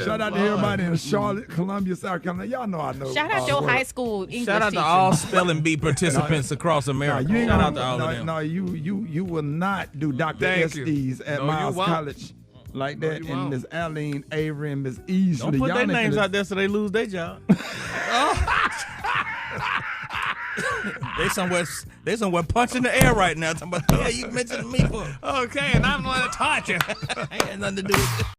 Speaker 2: Shout out to everybody in Charlotte, Columbia, South Carolina. Y'all know I know.
Speaker 3: Shout out your high school English
Speaker 10: Shout out to
Speaker 3: teacher.
Speaker 10: all spelling bee participants across America.
Speaker 2: you ain't
Speaker 10: Shout
Speaker 2: gonna-
Speaker 10: out to all of them.
Speaker 2: No, you will not do Dr.
Speaker 11: Thank you.
Speaker 2: SDs at
Speaker 11: No, you
Speaker 2: Miles
Speaker 11: won't.
Speaker 2: College like that.
Speaker 11: you
Speaker 2: and
Speaker 11: won't.
Speaker 2: Miss Aline Avery and Miss Easley.
Speaker 10: Don't put
Speaker 2: Y'all
Speaker 10: their
Speaker 2: ain't
Speaker 10: names
Speaker 2: finna-
Speaker 10: out there so they lose their job. They somewhere punching the air right now. Talking about, yeah, you mentioned me for.
Speaker 11: Okay, and I'm going to touch you.
Speaker 10: Ain't had nothing to do with it.